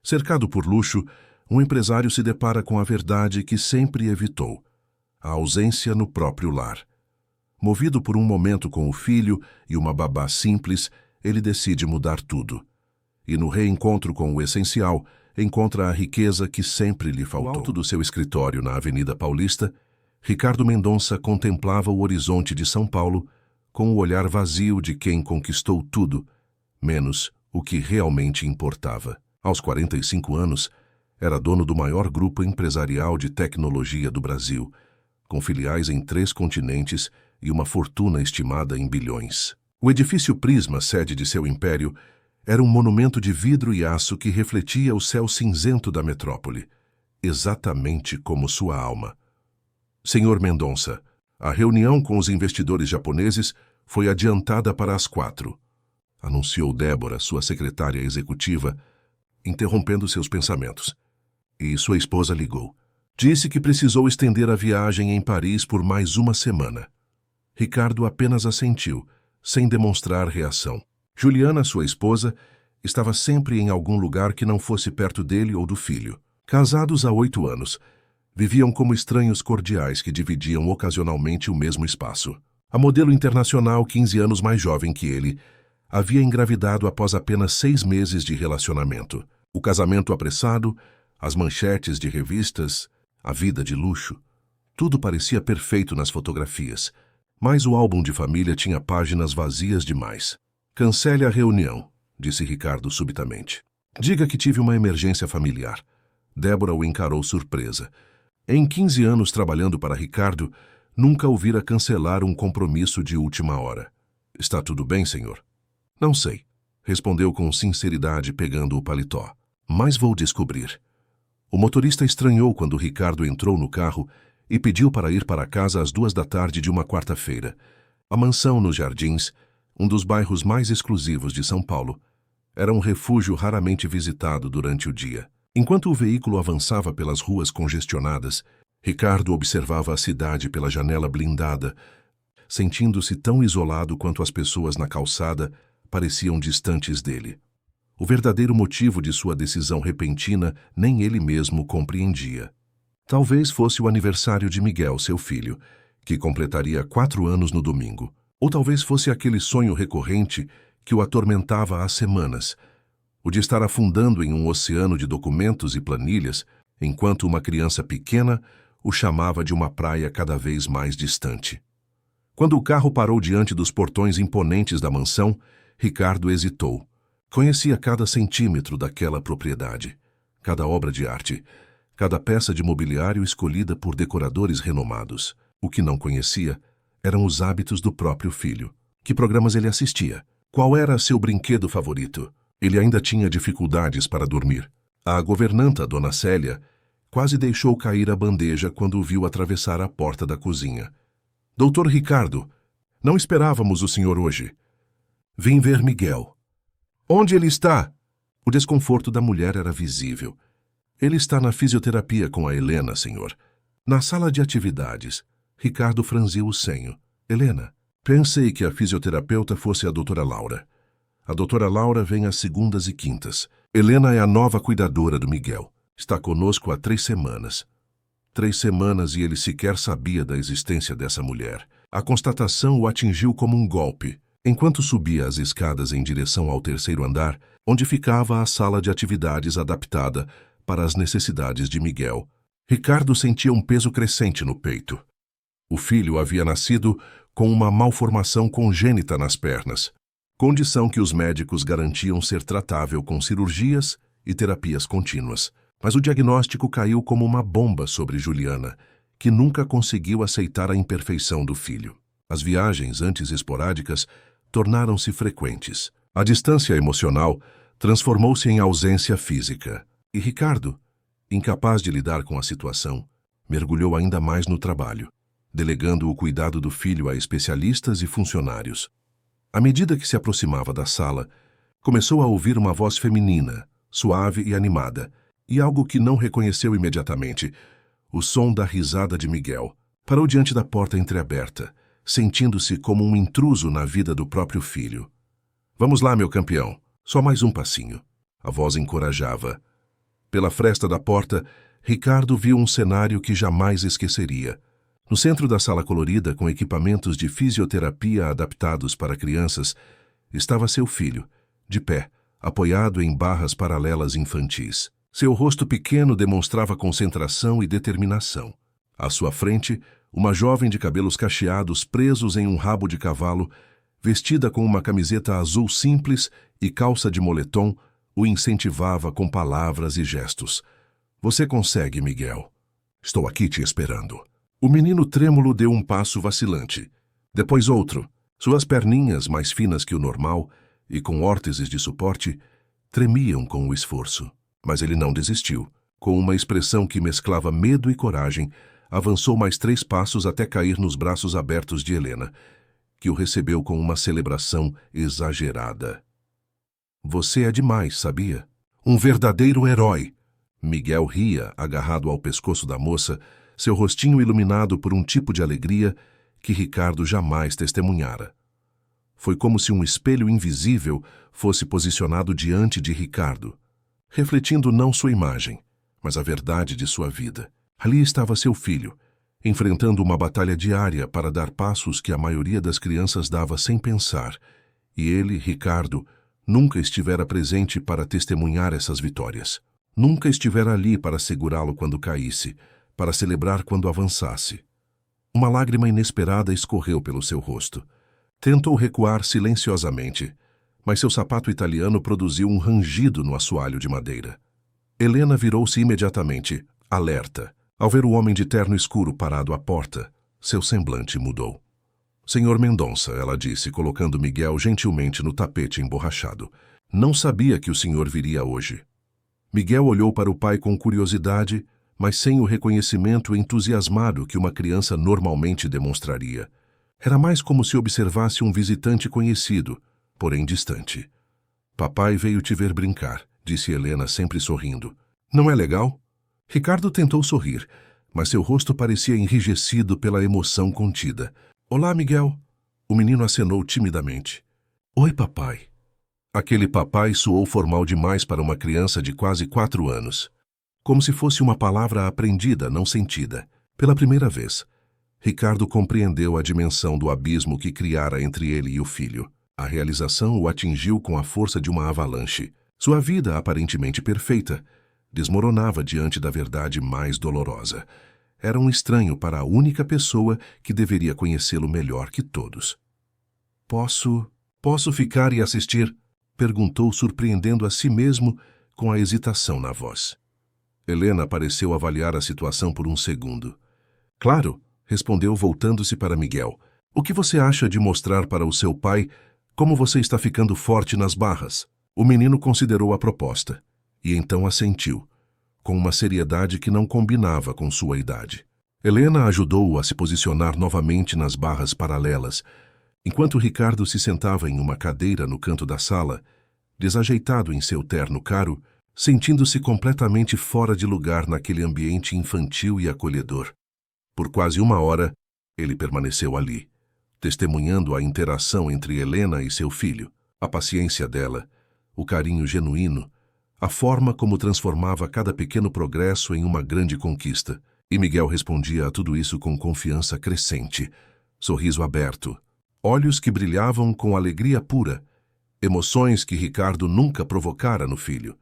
Cercado por luxo, um empresário se depara com a verdade que sempre evitou: a ausência no próprio lar. Movido por um momento com o filho e uma babá simples, ele decide mudar tudo. E no reencontro com o essencial, encontra a riqueza que sempre lhe faltou. No alto do seu escritório na Avenida Paulista, Ricardo Mendonça contemplava o horizonte de São Paulo com o olhar vazio de quem conquistou tudo, menos o que realmente importava. Aos 45 anos, era dono do maior grupo empresarial de tecnologia do Brasil, com filiais em 3 continentes e uma fortuna estimada em bilhões. O edifício Prisma, sede de seu império, era um monumento de vidro e aço que refletia o céu cinzento da metrópole, exatamente como sua alma. Senhor Mendonça, a reunião com os investidores japoneses foi adiantada para as 4, anunciou Débora, sua secretária executiva, interrompendo seus pensamentos. E sua esposa ligou. Disse que precisou estender a viagem em Paris por mais uma semana. Ricardo apenas assentiu, sem demonstrar reação. Juliana, sua esposa, estava sempre em algum lugar que não fosse perto dele ou do filho. Casados há 8 anos, viviam como estranhos cordiais que dividiam ocasionalmente o mesmo espaço. A modelo internacional, 15 anos mais jovem que ele, havia engravidado após apenas 6 meses de relacionamento. O casamento apressado, as manchetes de revistas, a vida de luxo, tudo parecia perfeito nas fotografias, mas o álbum de família tinha páginas vazias demais. Cancele a reunião, disse Ricardo subitamente. Diga que tive uma emergência familiar. Débora o encarou surpresa. Em 15 anos trabalhando para Ricardo, nunca ouvira cancelar um compromisso de última hora. Está tudo bem, senhor? Não sei, respondeu com sinceridade pegando o paletó. Mas vou descobrir. O motorista estranhou quando Ricardo entrou no carro e pediu para ir para casa às 2 da tarde de uma quarta-feira. A mansão nos Jardins, um dos bairros mais exclusivos de São Paulo, era um refúgio raramente visitado durante o dia. Enquanto o veículo avançava pelas ruas congestionadas, Ricardo observava a cidade pela janela blindada, sentindo-se tão isolado quanto as pessoas na calçada pareciam distantes dele. O verdadeiro motivo de sua decisão repentina nem ele mesmo compreendia. Talvez fosse o aniversário de Miguel, seu filho, que completaria 4 anos no domingo. Ou talvez fosse aquele sonho recorrente que o atormentava há semanas, o de estar afundando em um oceano de documentos e planilhas, enquanto uma criança pequena o chamava de uma praia cada vez mais distante. Quando o carro parou diante dos portões imponentes da mansão, Ricardo hesitou. Conhecia cada centímetro daquela propriedade, cada obra de arte, cada peça de mobiliário escolhida por decoradores renomados. O que não conhecia eram os hábitos do próprio filho. Que programas ele assistia? Qual era seu brinquedo favorito? Ele ainda tinha dificuldades para dormir. A governanta, Dona Célia, quase deixou cair a bandeja quando o viu atravessar a porta da cozinha. Doutor Ricardo, não esperávamos o senhor hoje. Vim ver Miguel. Onde ele está? O desconforto da mulher era visível. Ele está na fisioterapia com a Helena, senhor. Na sala de atividades. Ricardo franziu o senho. Helena, pensei que a fisioterapeuta fosse a doutora Laura. A doutora Laura vem às segundas e quintas. Helena é a nova cuidadora do Miguel. Está conosco há 3 semanas. 3 semanas e ele sequer sabia da existência dessa mulher. A constatação o atingiu como um golpe. Enquanto subia as escadas em direção ao 3º andar, onde ficava a sala de atividades adaptada para as necessidades de Miguel, Ricardo sentia um peso crescente no peito. O filho havia nascido com uma malformação congênita nas pernas, condição que os médicos garantiam ser tratável com cirurgias e terapias contínuas. Mas o diagnóstico caiu como uma bomba sobre Juliana, que nunca conseguiu aceitar a imperfeição do filho. As viagens, antes esporádicas, tornaram-se frequentes. A distância emocional transformou-se em ausência física. E Ricardo, incapaz de lidar com a situação, mergulhou ainda mais no trabalho, delegando o cuidado do filho a especialistas e funcionários. À medida que se aproximava da sala, começou a ouvir uma voz feminina, suave e animada, e algo que não reconheceu imediatamente, o som da risada de Miguel. Parou diante da porta entreaberta, sentindo-se como um intruso na vida do próprio filho. Vamos lá, meu campeão, só mais um passinho. A voz encorajava. Pela fresta da porta, Ricardo viu um cenário que jamais esqueceria. No centro da sala colorida, com equipamentos de fisioterapia adaptados para crianças, estava seu filho, de pé, apoiado em barras paralelas infantis. Seu rosto pequeno demonstrava concentração e determinação. À sua frente, uma jovem de cabelos cacheados presos em um rabo de cavalo, vestida com uma camiseta azul simples e calça de moletom, o incentivava com palavras e gestos. Você consegue, Miguel. Estou aqui te esperando. O menino trêmulo deu um passo vacilante. Depois outro. Suas perninhas, mais finas que o normal, e com órteses de suporte, tremiam com o esforço. Mas ele não desistiu. Com uma expressão que mesclava medo e coragem, avançou mais 3 passos até cair nos braços abertos de Helena, que o recebeu com uma celebração exagerada. Você é demais, sabia? Um verdadeiro herói. Miguel ria, agarrado ao pescoço da moça, seu rostinho iluminado por um tipo de alegria que Ricardo jamais testemunhara. Foi como se um espelho invisível fosse posicionado diante de Ricardo, refletindo não sua imagem, mas a verdade de sua vida. Ali estava seu filho, enfrentando uma batalha diária para dar passos que a maioria das crianças dava sem pensar, e ele, Ricardo, nunca estivera presente para testemunhar essas vitórias. Nunca estivera ali para segurá-lo quando caísse, para celebrar quando avançasse. Uma lágrima inesperada escorreu pelo seu rosto. Tentou recuar silenciosamente, mas seu sapato italiano produziu um rangido no assoalho de madeira. Helena virou-se imediatamente, alerta. Ao ver o homem de terno escuro parado à porta, seu semblante mudou. Senhor Mendonça, ela disse, colocando Miguel gentilmente no tapete emborrachado. Não sabia que o senhor viria hoje. Miguel olhou para o pai com curiosidade, mas sem o reconhecimento entusiasmado que uma criança normalmente demonstraria. Era mais como se observasse um visitante conhecido, porém distante. Papai veio te ver brincar, disse Helena sempre sorrindo. Não é legal? Ricardo tentou sorrir, mas seu rosto parecia enrijecido pela emoção contida. Olá, Miguel. O menino acenou timidamente. Oi, papai. Aquele papai soou formal demais para uma criança de quase 4 anos. Como se fosse uma palavra aprendida, não sentida. Pela primeira vez, Ricardo compreendeu a dimensão do abismo que criara entre ele e o filho. A realização o atingiu com a força de uma avalanche. Sua vida, aparentemente perfeita, desmoronava diante da verdade mais dolorosa. Era um estranho para a única pessoa que deveria conhecê-lo melhor que todos. Posso ficar e assistir? Perguntou, surpreendendo a si mesmo com a hesitação na voz. Helena pareceu avaliar a situação por um segundo. Claro, respondeu voltando-se para Miguel. O que você acha de mostrar para o seu pai como você está ficando forte nas barras? O menino considerou a proposta, e então assentiu, com uma seriedade que não combinava com sua idade. Helena ajudou-o a se posicionar novamente nas barras paralelas, enquanto Ricardo se sentava em uma cadeira no canto da sala, desajeitado em seu terno caro, sentindo-se completamente fora de lugar naquele ambiente infantil e acolhedor. Por quase 1 hora, ele permaneceu ali, testemunhando a interação entre Helena e seu filho, a paciência dela, o carinho genuíno, a forma como transformava cada pequeno progresso em uma grande conquista. E Miguel respondia a tudo isso com confiança crescente, sorriso aberto, olhos que brilhavam com alegria pura, emoções que Ricardo nunca provocara no filho.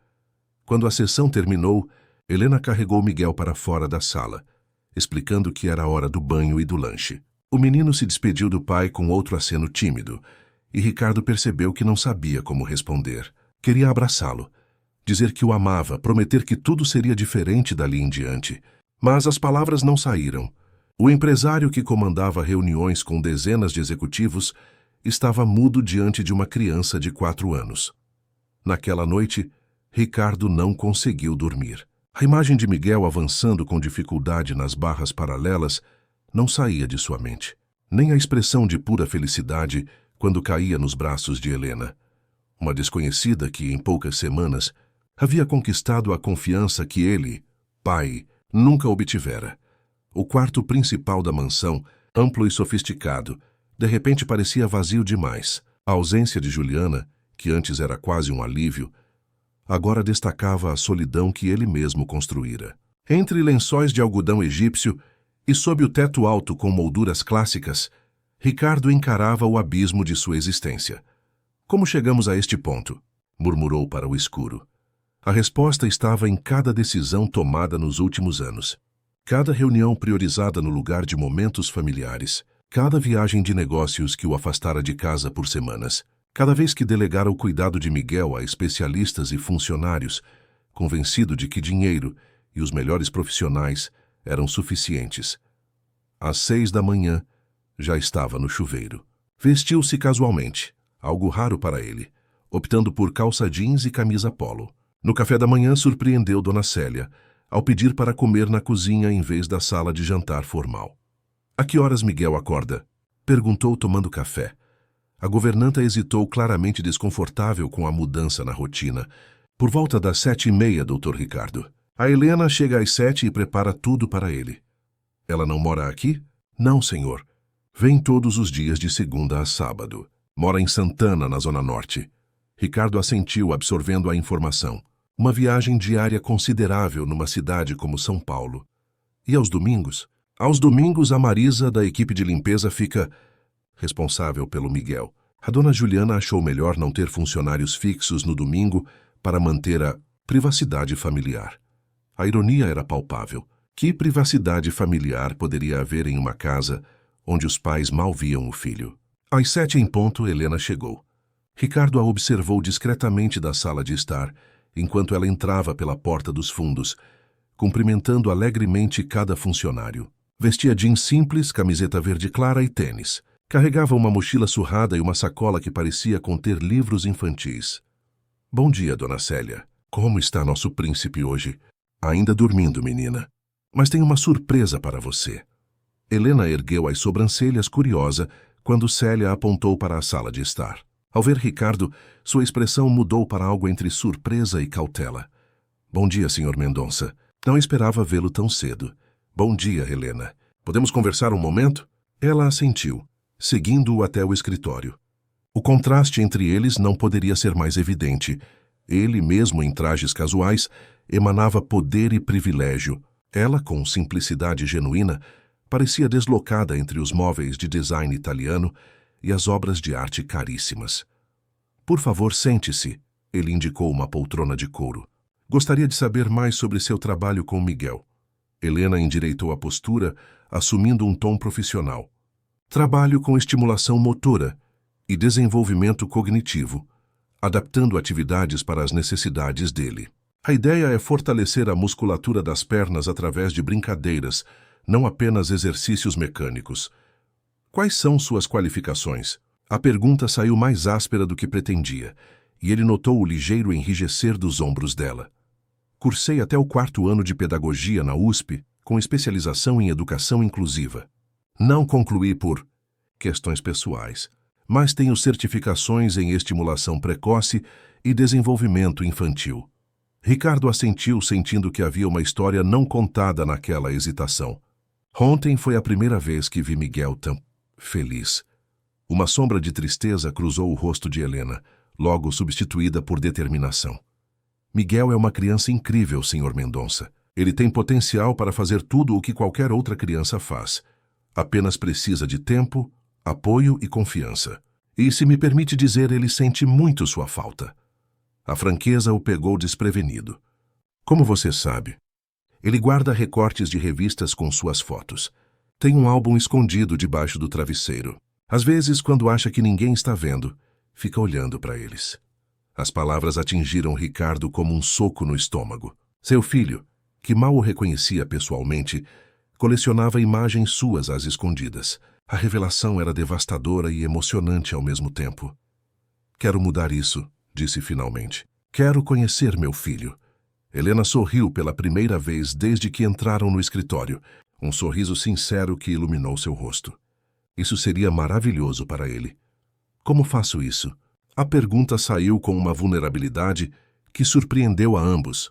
Quando a sessão terminou, Helena carregou Miguel para fora da sala, explicando que era a hora do banho e do lanche. O menino se despediu do pai com outro aceno tímido, e Ricardo percebeu que não sabia como responder. Queria abraçá-lo, dizer que o amava, prometer que tudo seria diferente dali em diante. Mas as palavras não saíram. O empresário que comandava reuniões com dezenas de executivos estava mudo diante de uma criança de 4 anos. Naquela noite, Ricardo não conseguiu dormir. A imagem de Miguel avançando com dificuldade nas barras paralelas não saía de sua mente, nem a expressão de pura felicidade quando caía nos braços de Helena, uma desconhecida que, em poucas semanas, havia conquistado a confiança que ele, pai, nunca obtivera. O quarto principal da mansão, amplo e sofisticado, de repente parecia vazio demais. A ausência de Juliana, que antes era quase um alívio, agora destacava a solidão que ele mesmo construíra. Entre lençóis de algodão egípcio e sob o teto alto com molduras clássicas, Ricardo encarava o abismo de sua existência. Como chegamos a este ponto? Murmurou para o escuro. A resposta estava em cada decisão tomada nos últimos anos. Cada reunião priorizada no lugar de momentos familiares, cada viagem de negócios que o afastara de casa por semanas, cada vez que delegara o cuidado de Miguel a especialistas e funcionários, convencido de que dinheiro e os melhores profissionais eram suficientes. Às 6 da manhã, já estava no chuveiro. Vestiu-se casualmente, algo raro para ele, optando por calça jeans e camisa polo. No café da manhã surpreendeu Dona Célia, ao pedir para comer na cozinha em vez da sala de jantar formal. A que horas Miguel acorda? Perguntou tomando café. A governanta hesitou, claramente desconfortável com a mudança na rotina. Por volta das 7h30, Dr. Ricardo. A Helena chega às 7 e prepara tudo para ele. Ela não mora aqui? Não, senhor. Vem todos os dias de segunda a sábado. Mora em Santana, na Zona Norte. Ricardo assentiu, absorvendo a informação. Uma viagem diária considerável numa cidade como São Paulo. E aos domingos? Aos domingos, a Marisa, da equipe de limpeza, fica responsável pelo Miguel. A dona Juliana achou melhor não ter funcionários fixos no domingo para manter a privacidade familiar. A ironia era palpável. Que privacidade familiar poderia haver em uma casa onde os pais mal viam o filho? Às 7 em ponto, Helena chegou. Ricardo a observou discretamente da sala de estar, enquanto ela entrava pela porta dos fundos, cumprimentando alegremente cada funcionário. Vestia jeans simples, camiseta verde clara e tênis. Carregava uma mochila surrada e uma sacola que parecia conter livros infantis. Bom dia, Dona Célia. Como está nosso príncipe hoje? Ainda dormindo, menina. Mas tenho uma surpresa para você. Helena ergueu as sobrancelhas, curiosa, quando Célia apontou para a sala de estar. Ao ver Ricardo, sua expressão mudou para algo entre surpresa e cautela. Bom dia, Sr. Mendonça. Não esperava vê-lo tão cedo. Bom dia, Helena. Podemos conversar um momento? Ela assentiu, seguindo-o até o escritório. O contraste entre eles não poderia ser mais evidente. Ele, mesmo em trajes casuais, emanava poder e privilégio. Ela, com simplicidade genuína, parecia deslocada entre os móveis de design italiano e as obras de arte caríssimas. Por favor, sente-se, ele indicou uma poltrona de couro. Gostaria de saber mais sobre seu trabalho com Miguel. Helena endireitou a postura, assumindo um tom profissional. Trabalho com estimulação motora e desenvolvimento cognitivo, adaptando atividades para as necessidades dele. A ideia é fortalecer a musculatura das pernas através de brincadeiras, não apenas exercícios mecânicos. Quais são suas qualificações? A pergunta saiu mais áspera do que pretendia, e ele notou o ligeiro enrijecer dos ombros dela. Cursei até o 4º ano de pedagogia na USP, com especialização em educação inclusiva. Não concluí por questões pessoais, mas tenho certificações em estimulação precoce e desenvolvimento infantil. Ricardo assentiu, sentindo que havia uma história não contada naquela hesitação. Ontem foi a primeira vez que vi Miguel tão feliz. Uma sombra de tristeza cruzou o rosto de Helena, logo substituída por determinação. Miguel é uma criança incrível, Sr. Mendonça. Ele tem potencial para fazer tudo o que qualquer outra criança faz. Apenas precisa de tempo, apoio e confiança. E, se me permite dizer, ele sente muito sua falta. A franqueza o pegou desprevenido. Como você sabe? Ele guarda recortes de revistas com suas fotos. Tem um álbum escondido debaixo do travesseiro. Às vezes, quando acha que ninguém está vendo, fica olhando para eles. As palavras atingiram Ricardo como um soco no estômago. Seu filho, que mal o reconhecia pessoalmente, colecionava imagens suas às escondidas. A revelação era devastadora e emocionante ao mesmo tempo. Quero mudar isso, disse finalmente. Quero conhecer meu filho. Helena sorriu pela primeira vez desde que entraram no escritório, um sorriso sincero que iluminou seu rosto. Isso seria maravilhoso para ele. Como faço isso? A pergunta saiu com uma vulnerabilidade que surpreendeu a ambos.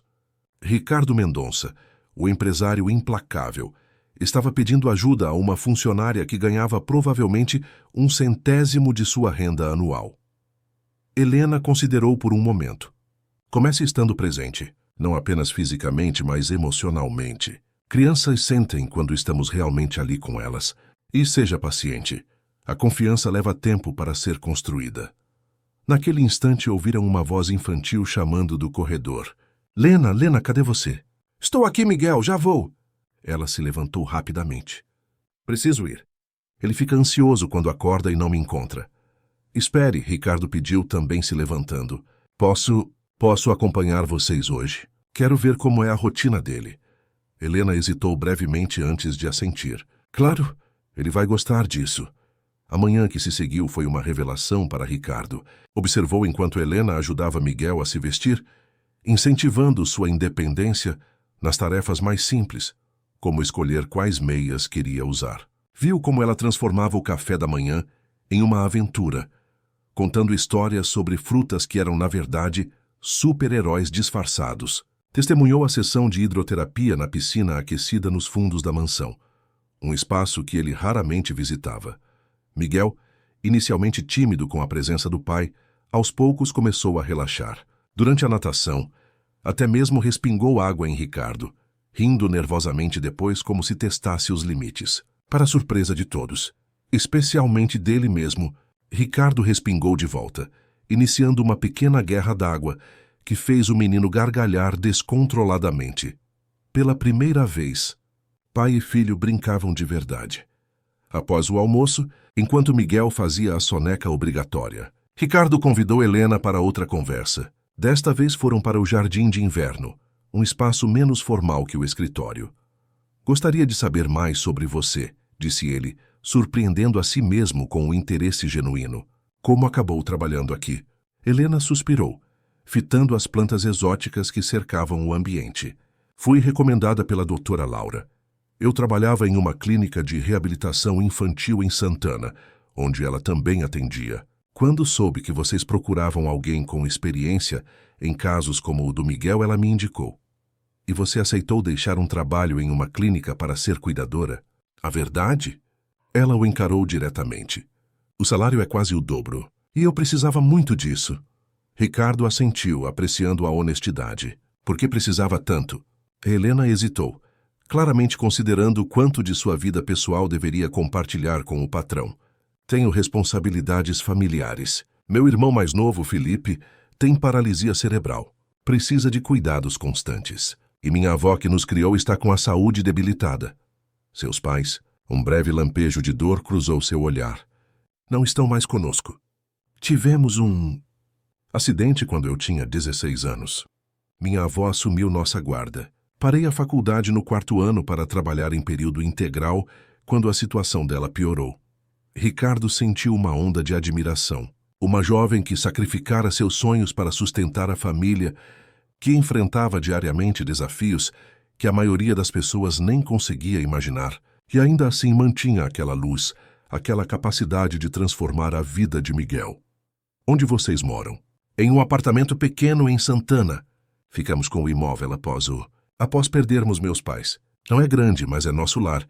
Ricardo Mendonça, o empresário implacável, estava pedindo ajuda a uma funcionária que ganhava provavelmente 1/100º de sua renda anual. Helena considerou por um momento. Comece estando presente, não apenas fisicamente, mas emocionalmente. Crianças sentem quando estamos realmente ali com elas. E seja paciente. A confiança leva tempo para ser construída. Naquele instante ouviram uma voz infantil chamando do corredor. Lena, Lena, cadê você? Estou aqui, Miguel, já vou. Ela se levantou rapidamente. Preciso ir. Ele fica ansioso quando acorda e não me encontra. Espere, Ricardo pediu, também se levantando. Posso acompanhar vocês hoje? Quero ver como é a rotina dele. Helena hesitou brevemente antes de assentir. Claro, ele vai gostar disso. A manhã que se seguiu foi uma revelação para Ricardo. Observou enquanto Helena ajudava Miguel a se vestir, incentivando sua independência nas tarefas mais simples, como escolher quais meias queria usar. Viu como ela transformava o café da manhã em uma aventura, contando histórias sobre frutas que eram, na verdade, super-heróis disfarçados. Testemunhou a sessão de hidroterapia na piscina aquecida nos fundos da mansão, um espaço que ele raramente visitava. Miguel, inicialmente tímido com a presença do pai, aos poucos começou a relaxar. Durante a natação, até mesmo respingou água em Ricardo, rindo nervosamente depois como se testasse os limites. Para surpresa de todos, especialmente dele mesmo, Ricardo respingou de volta, iniciando uma pequena guerra d'água que fez o menino gargalhar descontroladamente. Pela primeira vez, pai e filho brincavam de verdade. Após o almoço, enquanto Miguel fazia a soneca obrigatória, Ricardo convidou Helena para outra conversa. Desta vez foram para o jardim de inverno, um espaço menos formal que o escritório. Gostaria de saber mais sobre você, disse ele, surpreendendo a si mesmo com um interesse genuíno. Como acabou trabalhando aqui? Helena suspirou, fitando as plantas exóticas que cercavam o ambiente. Fui recomendada pela doutora Laura. Eu trabalhava em uma clínica de reabilitação infantil em Santana, onde ela também atendia. Quando soube que vocês procuravam alguém com experiência em casos como o do Miguel, ela me indicou. E você aceitou deixar um trabalho em uma clínica para ser cuidadora? A verdade? Ela o encarou diretamente. O salário é quase o dobro, e eu precisava muito disso. Ricardo assentiu, apreciando a honestidade. Por que precisava tanto? Helena hesitou, claramente considerando quanto de sua vida pessoal deveria compartilhar com o patrão. Tenho responsabilidades familiares. Meu irmão mais novo, Felipe, tem paralisia cerebral. Precisa de cuidados constantes. E minha avó que nos criou está com a saúde debilitada. Seus pais, um breve lampejo de dor cruzou seu olhar. Não estão mais conosco. Tivemos um acidente quando eu tinha 16 anos. Minha avó assumiu nossa guarda. Parei a faculdade no 4º ano para trabalhar em período integral quando a situação dela piorou. Ricardo sentiu uma onda de admiração. Uma jovem que sacrificara seus sonhos para sustentar a família, que enfrentava diariamente desafios que a maioria das pessoas nem conseguia imaginar, e ainda assim mantinha aquela luz, aquela capacidade de transformar a vida de Miguel. Onde vocês moram? Em um apartamento pequeno em Santana. Ficamos com o imóvel após perdermos meus pais. Não é grande, mas é nosso lar.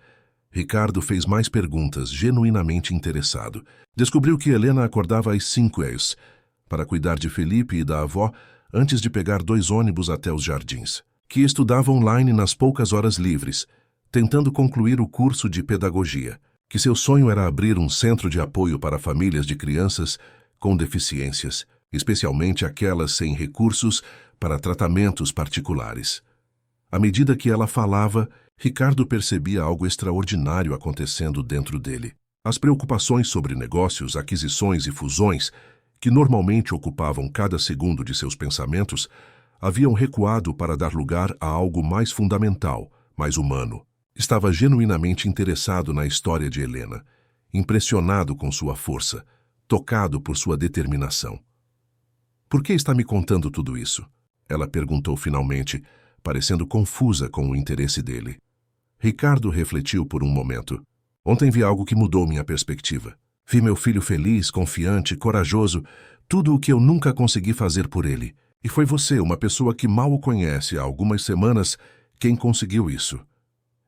Ricardo fez mais perguntas, genuinamente interessado. Descobriu que Helena acordava às 5 para cuidar de Felipe e da avó antes de pegar 2 ônibus até os jardins. Que estudava online nas poucas horas livres, tentando concluir o curso de pedagogia. Que seu sonho era abrir um centro de apoio para famílias de crianças com deficiências, especialmente aquelas sem recursos para tratamentos particulares. À medida que ela falava, Ricardo percebia algo extraordinário acontecendo dentro dele. As preocupações sobre negócios, aquisições e fusões, que normalmente ocupavam cada segundo de seus pensamentos, haviam recuado para dar lugar a algo mais fundamental, mais humano. Estava genuinamente interessado na história de Helena, impressionado com sua força, tocado por sua determinação. Por que está me contando tudo isso? Ela perguntou finalmente, parecendo confusa com o interesse dele. Ricardo refletiu por um momento. Ontem vi algo que mudou minha perspectiva. Vi meu filho feliz, confiante, corajoso, tudo o que eu nunca consegui fazer por ele. E foi você, uma pessoa que mal o conhece há algumas semanas, quem conseguiu isso.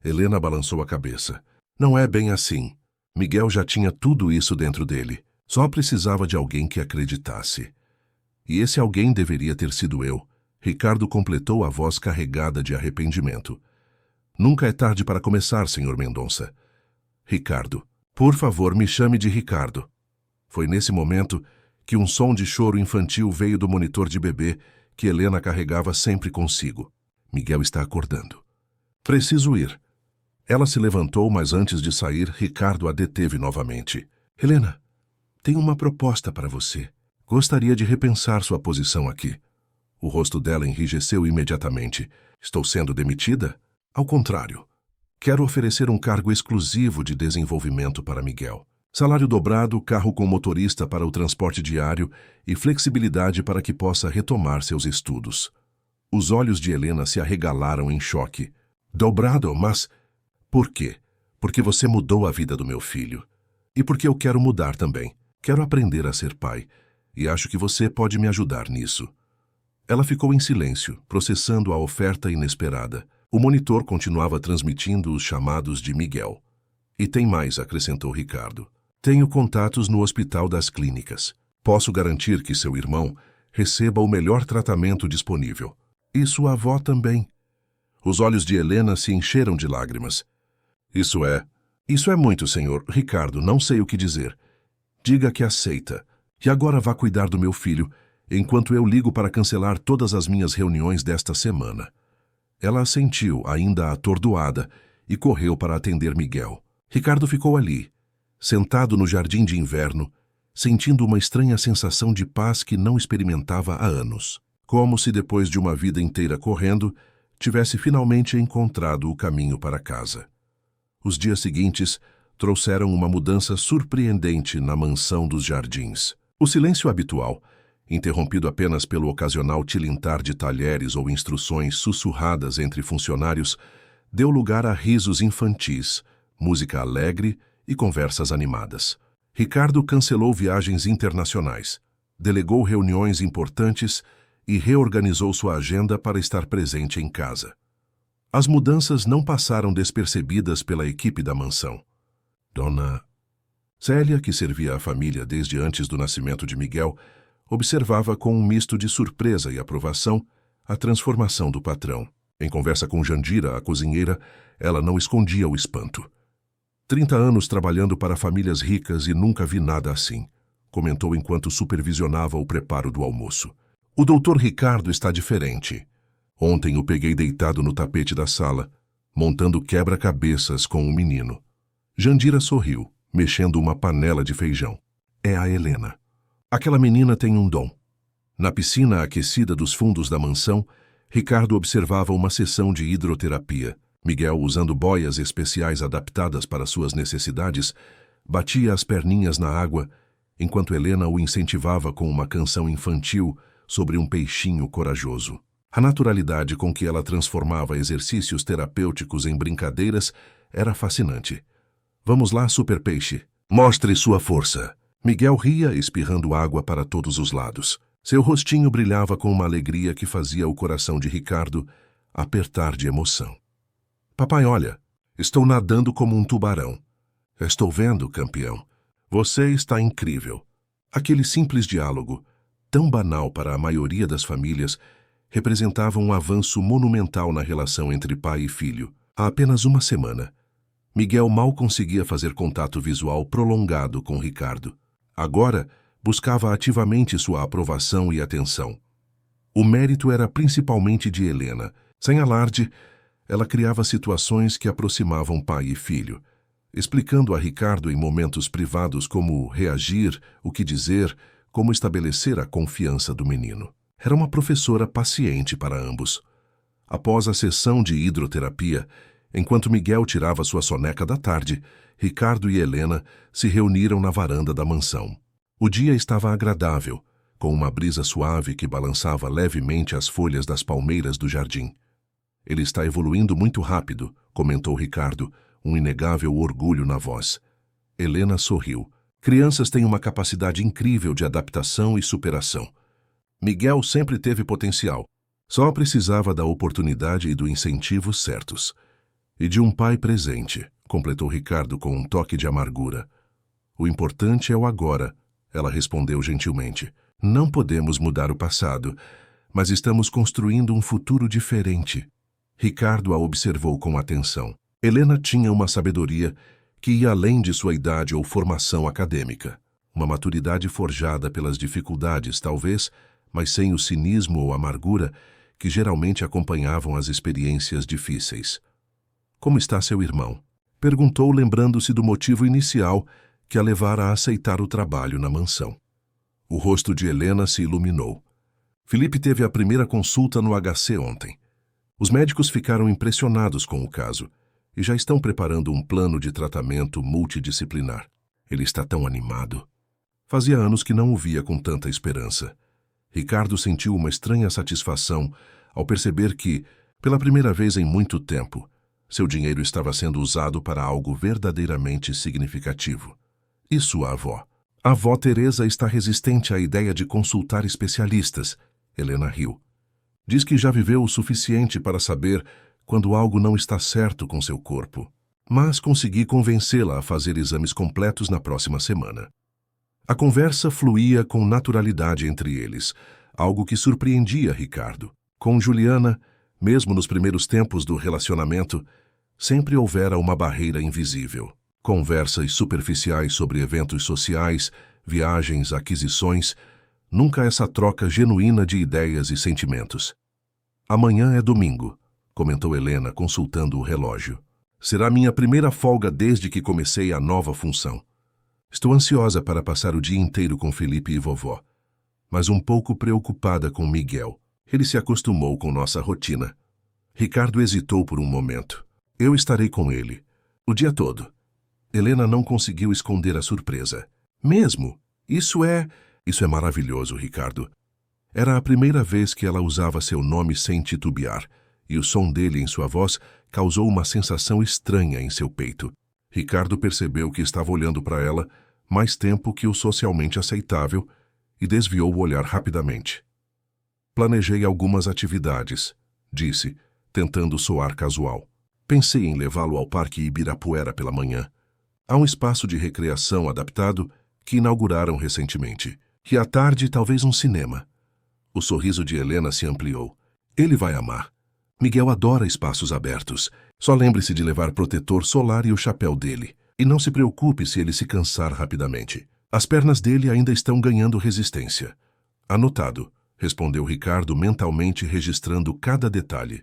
Helena balançou a cabeça. Não é bem assim. Miguel já tinha tudo isso dentro dele. Só precisava de alguém que acreditasse. E esse alguém deveria ter sido eu. Ricardo completou a voz carregada de arrependimento. Nunca é tarde para começar, Sr. Mendonça. Ricardo. Por favor, me chame de Ricardo. Foi nesse momento que um som de choro infantil veio do monitor de bebê que Helena carregava sempre consigo. Miguel está acordando. Preciso ir. Ela se levantou, mas antes de sair, Ricardo a deteve novamente. Helena, tenho uma proposta para você. Gostaria de repensar sua posição aqui. O rosto dela enrijeceu imediatamente. Estou sendo demitida? Ao contrário. Quero oferecer um cargo exclusivo de desenvolvimento para Miguel. Salário dobrado, carro com motorista para o transporte diário e flexibilidade para que possa retomar seus estudos. Os olhos de Helena se arregalaram em choque. Dobrado, mas... Por quê? Porque você mudou a vida do meu filho. E porque eu quero mudar também. Quero aprender a ser pai. E acho que você pode me ajudar nisso. Ela ficou em silêncio, processando a oferta inesperada. O monitor continuava transmitindo os chamados de Miguel. E tem mais, acrescentou Ricardo. Tenho contatos no Hospital das Clínicas. Posso garantir que seu irmão receba o melhor tratamento disponível. E sua avó também. Os olhos de Helena se encheram de lágrimas. Isso é muito, senhor. Ricardo, não sei o que dizer. Diga que aceita. E agora vá cuidar do meu filho, enquanto eu ligo para cancelar todas as minhas reuniões desta semana. Ela assentiu, ainda atordoada, e correu para atender Miguel. Ricardo ficou ali, sentado no jardim de inverno, sentindo uma estranha sensação de paz que não experimentava há anos. Como se depois de uma vida inteira correndo, tivesse finalmente encontrado o caminho para casa. Os dias seguintes trouxeram uma mudança surpreendente na mansão dos Jardins. O silêncio habitual, interrompido apenas pelo ocasional tilintar de talheres ou instruções sussurradas entre funcionários, deu lugar a risos infantis, música alegre e conversas animadas. Ricardo cancelou viagens internacionais, delegou reuniões importantes e reorganizou sua agenda para estar presente em casa. As mudanças não passaram despercebidas pela equipe da mansão. Dona Célia, que servia a família desde antes do nascimento de Miguel, observava com um misto de surpresa e aprovação a transformação do patrão. Em conversa com Jandira, a cozinheira, ela não escondia o espanto. 30 anos trabalhando para famílias ricas e nunca vi nada assim, comentou enquanto supervisionava o preparo do almoço. O doutor Ricardo está diferente. Ontem o peguei deitado no tapete da sala, montando quebra-cabeças com um menino. Jandira sorriu, mexendo uma panela de feijão. É a Helena. Aquela menina tem um dom. Na piscina aquecida dos fundos da mansão, Ricardo observava uma sessão de hidroterapia. Miguel, usando boias especiais adaptadas para suas necessidades, batia as perninhas na água, enquanto Helena o incentivava com uma canção infantil sobre um peixinho corajoso. A naturalidade com que ela transformava exercícios terapêuticos em brincadeiras era fascinante. Vamos lá, super peixe. Mostre sua força. Miguel ria, espirrando água para todos os lados. Seu rostinho brilhava com uma alegria que fazia o coração de Ricardo apertar de emoção. Papai, olha, estou nadando como um tubarão. Estou vendo, campeão. Você está incrível. Aquele simples diálogo, tão banal para a maioria das famílias, representava um avanço monumental na relação entre pai e filho. Há apenas uma semana, Miguel mal conseguia fazer contato visual prolongado com Ricardo. Agora, buscava ativamente sua aprovação e atenção. O mérito era principalmente de Helena. Sem alarde, ela criava situações que aproximavam pai e filho, explicando a Ricardo em momentos privados como reagir, o que dizer, como estabelecer a confiança do menino. Era uma professora paciente para ambos. Após a sessão de hidroterapia, enquanto Miguel tirava sua soneca da tarde, Ricardo e Helena se reuniram na varanda da mansão. O dia estava agradável, com uma brisa suave que balançava levemente as folhas das palmeiras do jardim. Ele está evoluindo muito rápido, comentou Ricardo, um inegável orgulho na voz. Helena sorriu. Crianças têm uma capacidade incrível de adaptação e superação. Miguel sempre teve potencial. Só precisava da oportunidade e do incentivo certos. E de um pai presente, completou Ricardo com um toque de amargura. O importante é o agora, ela respondeu gentilmente. Não podemos mudar o passado, mas estamos construindo um futuro diferente. Ricardo a observou com atenção. Helena tinha uma sabedoria que ia além de sua idade ou formação acadêmica. Uma maturidade forjada pelas dificuldades, talvez, mas sem o cinismo ou amargura que geralmente acompanhavam as experiências difíceis. Como está seu irmão? Perguntou, lembrando-se do motivo inicial que a levara a aceitar o trabalho na mansão. O rosto de Helena se iluminou. Felipe teve a primeira consulta no HC ontem. Os médicos ficaram impressionados com o caso e já estão preparando um plano de tratamento multidisciplinar. Ele está tão animado. Fazia anos que não o via com tanta esperança. Ricardo sentiu uma estranha satisfação ao perceber que, pela primeira vez em muito tempo, seu dinheiro estava sendo usado para algo verdadeiramente significativo. E sua avó? A avó Teresa está resistente à ideia de consultar especialistas. Helena riu. Diz que já viveu o suficiente para saber quando algo não está certo com seu corpo. Mas consegui convencê-la a fazer exames completos na próxima semana. A conversa fluía com naturalidade entre eles, algo que surpreendia Ricardo. Com Juliana, mesmo nos primeiros tempos do relacionamento, sempre houvera uma barreira invisível. Conversas superficiais sobre eventos sociais, viagens, aquisições, nunca essa troca genuína de ideias e sentimentos. Amanhã é domingo, comentou Helena, consultando o relógio. Será minha primeira folga desde que comecei a nova função. Estou ansiosa para passar o dia inteiro com Felipe e vovó, mas um pouco preocupada com Miguel. Ele se acostumou com nossa rotina. Ricardo hesitou por um momento. Eu estarei com ele, o dia todo. Helena não conseguiu esconder a surpresa. Mesmo? Isso é maravilhoso, Ricardo. Era a primeira vez que ela usava seu nome sem titubear, e o som dele em sua voz causou uma sensação estranha em seu peito. Ricardo percebeu que estava olhando para ela mais tempo que o socialmente aceitável e desviou o olhar rapidamente. Planejei algumas atividades, disse, tentando soar casual. Pensei em levá-lo ao Parque Ibirapuera pela manhã. Há um espaço de recreação adaptado que inauguraram recentemente. E à tarde, talvez um cinema. O sorriso de Helena se ampliou. Ele vai amar. Miguel adora espaços abertos. Só lembre-se de levar protetor solar e o chapéu dele. E não se preocupe se ele se cansar rapidamente. As pernas dele ainda estão ganhando resistência. Anotado, respondeu Ricardo mentalmente registrando cada detalhe.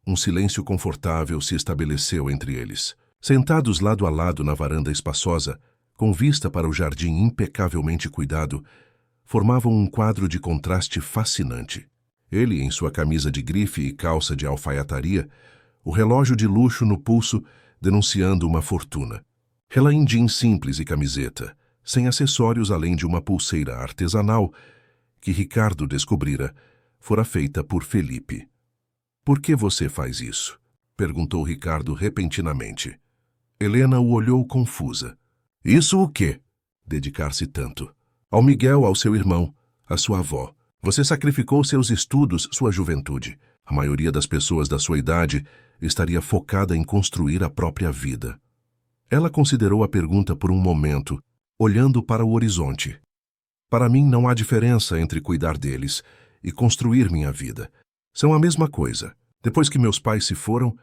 Um silêncio confortável se estabeleceu entre eles. Sentados lado a lado na varanda espaçosa, com vista para o jardim impecavelmente cuidado, formavam um quadro de contraste fascinante. Ele, em sua camisa de grife e calça de alfaiataria, o relógio de luxo no pulso, denunciando uma fortuna. Ela em jeans simples e camiseta, sem acessórios além de uma pulseira artesanal, que Ricardo descobrira, fora feita por Felipe. Por que você faz isso? Perguntou Ricardo repentinamente. Helena o olhou confusa. Isso o quê? Dedicar-se tanto. Ao Miguel, ao seu irmão, à sua avó. Você sacrificou seus estudos, sua juventude. A maioria das pessoas da sua idade estaria focada em construir a própria vida. Ela considerou a pergunta por um momento, olhando para o horizonte. Para mim não há diferença entre cuidar deles e construir minha vida. São a mesma coisa. Depois que meus pais se foram,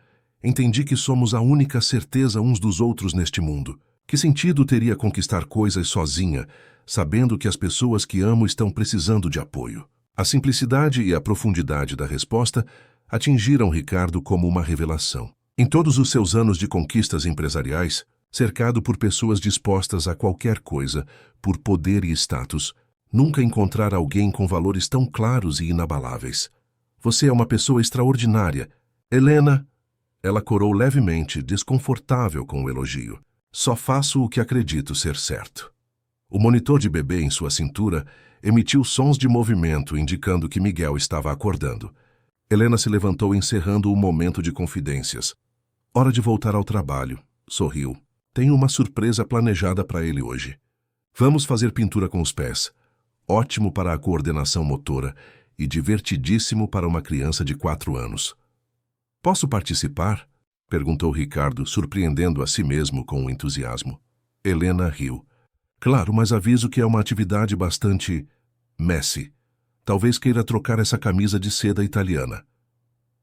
entendi que somos a única certeza uns dos outros neste mundo. Que sentido teria conquistar coisas sozinha, sabendo que as pessoas que amo estão precisando de apoio? A simplicidade e a profundidade da resposta atingiram Ricardo como uma revelação. Em todos os seus anos de conquistas empresariais, cercado por pessoas dispostas a qualquer coisa, por poder e status, nunca encontrara alguém com valores tão claros e inabaláveis. Você é uma pessoa extraordinária. Helena, ela corou levemente, desconfortável com o elogio. Só faço o que acredito ser certo. O monitor de bebê em sua cintura emitiu sons de movimento, indicando que Miguel estava acordando. Helena se levantou, encerrando o momento de confidências. Hora de voltar ao trabalho. Sorriu. Tenho uma surpresa planejada para ele hoje. Vamos fazer pintura com os pés. Ótimo para a coordenação motora e divertidíssimo para uma criança de 4 anos. Posso participar? Perguntou Ricardo, surpreendendo a si mesmo com o entusiasmo. Helena riu. Claro, mas aviso que é uma atividade bastante messy. Talvez queira trocar essa camisa de seda italiana.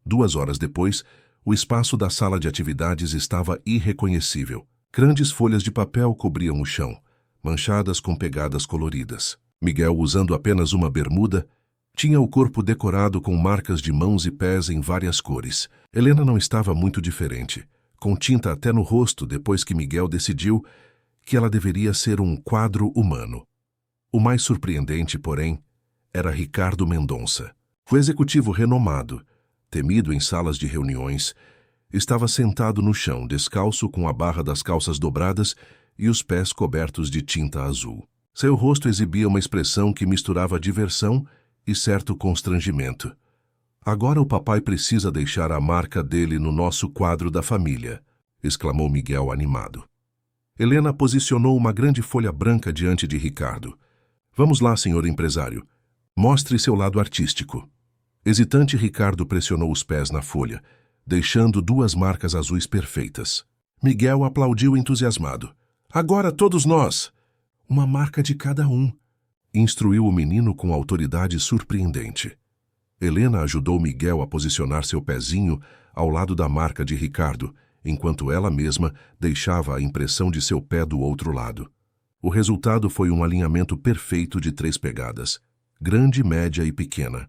2 horas depois, o espaço da sala de atividades estava irreconhecível. Grandes folhas de papel cobriam o chão, manchadas com pegadas coloridas. Miguel, usando apenas uma bermuda, tinha o corpo decorado com marcas de mãos e pés em várias cores. Helena não estava muito diferente, com tinta até no rosto depois que Miguel decidiu que ela deveria ser um quadro humano. O mais surpreendente, porém, era Ricardo Mendonça. O executivo renomado, temido em salas de reuniões, estava sentado no chão, descalço, com a barra das calças dobradas e os pés cobertos de tinta azul. Seu rosto exibia uma expressão que misturava diversão e certo constrangimento. "Agora o papai precisa deixar a marca dele no nosso quadro da família", exclamou Miguel animado. Helena posicionou uma grande folha branca diante de Ricardo. "Vamos lá, senhor empresário. Mostre seu lado artístico." Hesitante, Ricardo pressionou os pés na folha, deixando 2 marcas azuis perfeitas. Miguel aplaudiu entusiasmado. "Agora todos nós! Uma marca de cada um", instruiu o menino com autoridade surpreendente. Helena ajudou Miguel a posicionar seu pezinho ao lado da marca de Ricardo, enquanto ela mesma deixava a impressão de seu pé do outro lado. O resultado foi um alinhamento perfeito de 3 pegadas, grande, média e pequena.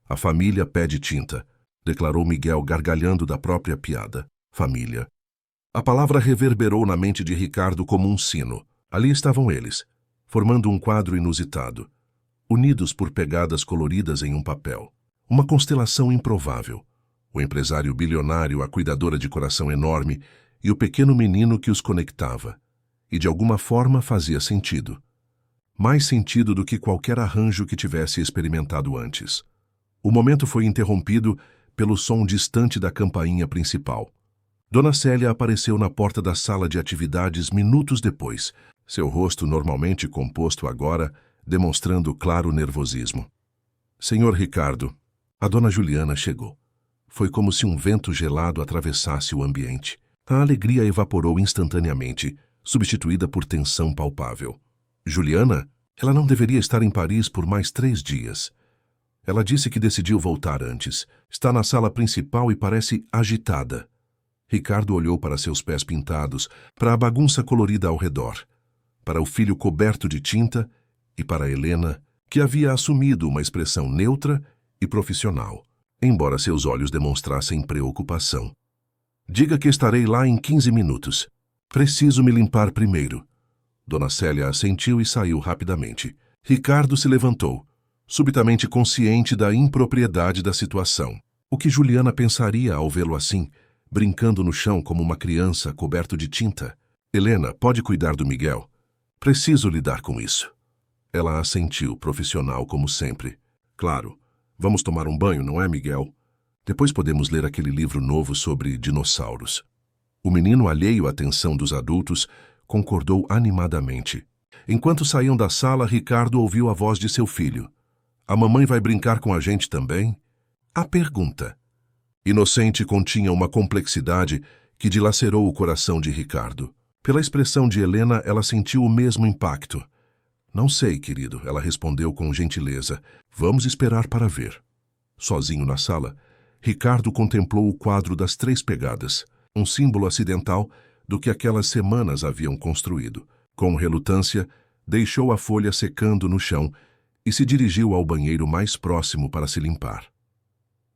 "A família pede tinta", declarou Miguel, gargalhando da própria piada. Família. A palavra reverberou na mente de Ricardo como um sino. Ali estavam eles, formando um quadro inusitado, unidos por pegadas coloridas em um papel. Uma constelação improvável. O empresário bilionário, a cuidadora de coração enorme e o pequeno menino que os conectava. E de alguma forma fazia sentido. Mais sentido do que qualquer arranjo que tivesse experimentado antes. O momento foi interrompido pelo som distante da campainha principal. Dona Célia apareceu na porta da sala de atividades minutos depois, seu rosto normalmente composto agora demonstrando claro nervosismo. "Senhor Ricardo", a dona Juliana chegou. Foi como se um vento gelado atravessasse o ambiente. A alegria evaporou instantaneamente, substituída por tensão palpável. "Juliana? Ela não deveria estar em Paris por mais 3 dias. Ela disse que decidiu voltar antes. Está na sala principal e parece agitada." Ricardo olhou para seus pés pintados, para a bagunça colorida ao redor, para o filho coberto de tinta e para Helena, que havia assumido uma expressão neutra e profissional, embora seus olhos demonstrassem preocupação. "Diga que estarei lá em 15 minutos. Preciso me limpar primeiro." Dona Célia assentiu e saiu rapidamente. Ricardo se levantou, subitamente consciente da impropriedade da situação. O que Juliana pensaria ao vê-lo assim, brincando no chão como uma criança coberto de tinta? "Helena, pode cuidar do Miguel? Preciso lidar com isso." Ela assentiu, profissional como sempre. "Claro. Vamos tomar um banho, não é, Miguel? Depois podemos ler aquele livro novo sobre dinossauros." O menino, alheio à atenção dos adultos, concordou animadamente. Enquanto saíam da sala, Ricardo ouviu a voz de seu filho. "A mamãe vai brincar com a gente também?" A pergunta inocente continha uma complexidade que dilacerou o coração de Ricardo. Pela expressão de Helena, ela sentiu o mesmo impacto. "Não sei, querido", ela respondeu com gentileza. "Vamos esperar para ver." Sozinho na sala, Ricardo contemplou o quadro das 3 pegadas, um símbolo acidental do que aquelas semanas haviam construído. Com relutância, deixou a folha secando no chão e se dirigiu ao banheiro mais próximo para se limpar.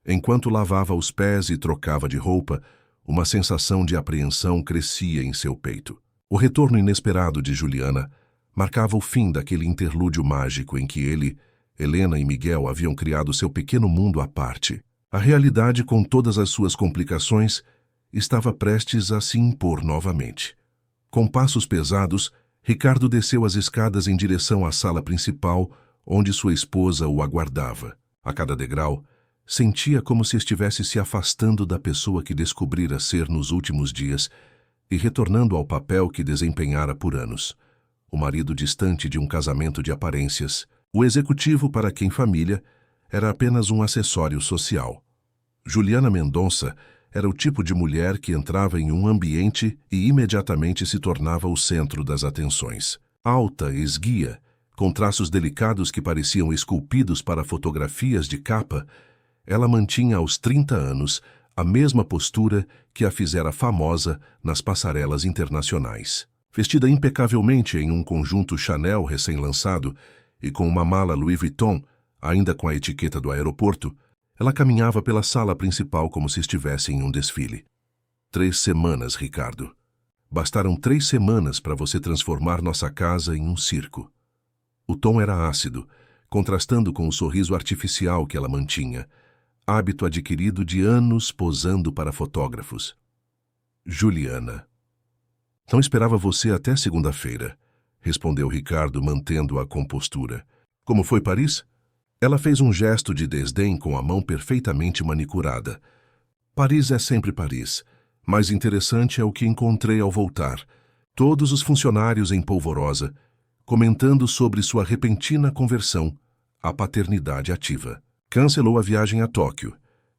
Enquanto lavava os pés e trocava de roupa, uma sensação de apreensão crescia em seu peito. O retorno inesperado de Juliana marcava o fim daquele interlúdio mágico em que ele, Helena e Miguel haviam criado seu pequeno mundo à parte. A realidade, com todas as suas complicações, estava prestes a se impor novamente. Com passos pesados, Ricardo desceu as escadas em direção à sala principal, onde sua esposa o aguardava. A cada degrau, sentia como se estivesse se afastando da pessoa que descobrira ser nos últimos dias e retornando ao papel que desempenhara por anos. O marido distante de um casamento de aparências, o executivo para quem família era apenas um acessório social. Juliana Mendonça era o tipo de mulher que entrava em um ambiente e imediatamente se tornava o centro das atenções. Alta, esguia, Com traços delicados que pareciam esculpidos para fotografias de capa, ela mantinha aos 30 anos a mesma postura que a fizera famosa nas passarelas internacionais. Vestida impecavelmente em um conjunto Chanel recém-lançado e com uma mala Louis Vuitton, ainda com a etiqueta do aeroporto, ela caminhava pela sala principal como se estivesse em um desfile. 3 semanas, Ricardo. Bastaram 3 semanas para você transformar nossa casa em um circo. O tom era ácido, contrastando com o sorriso artificial que ela mantinha, hábito adquirido de anos posando para fotógrafos. Juliana. Não esperava você até segunda-feira, respondeu Ricardo, mantendo a compostura. Como foi Paris? Ela fez um gesto de desdém com a mão perfeitamente manicurada. Paris é sempre Paris. Mais interessante é o que encontrei ao voltar. Todos os funcionários em polvorosa, comentando sobre sua repentina conversão à paternidade ativa. Cancelou a viagem a Tóquio.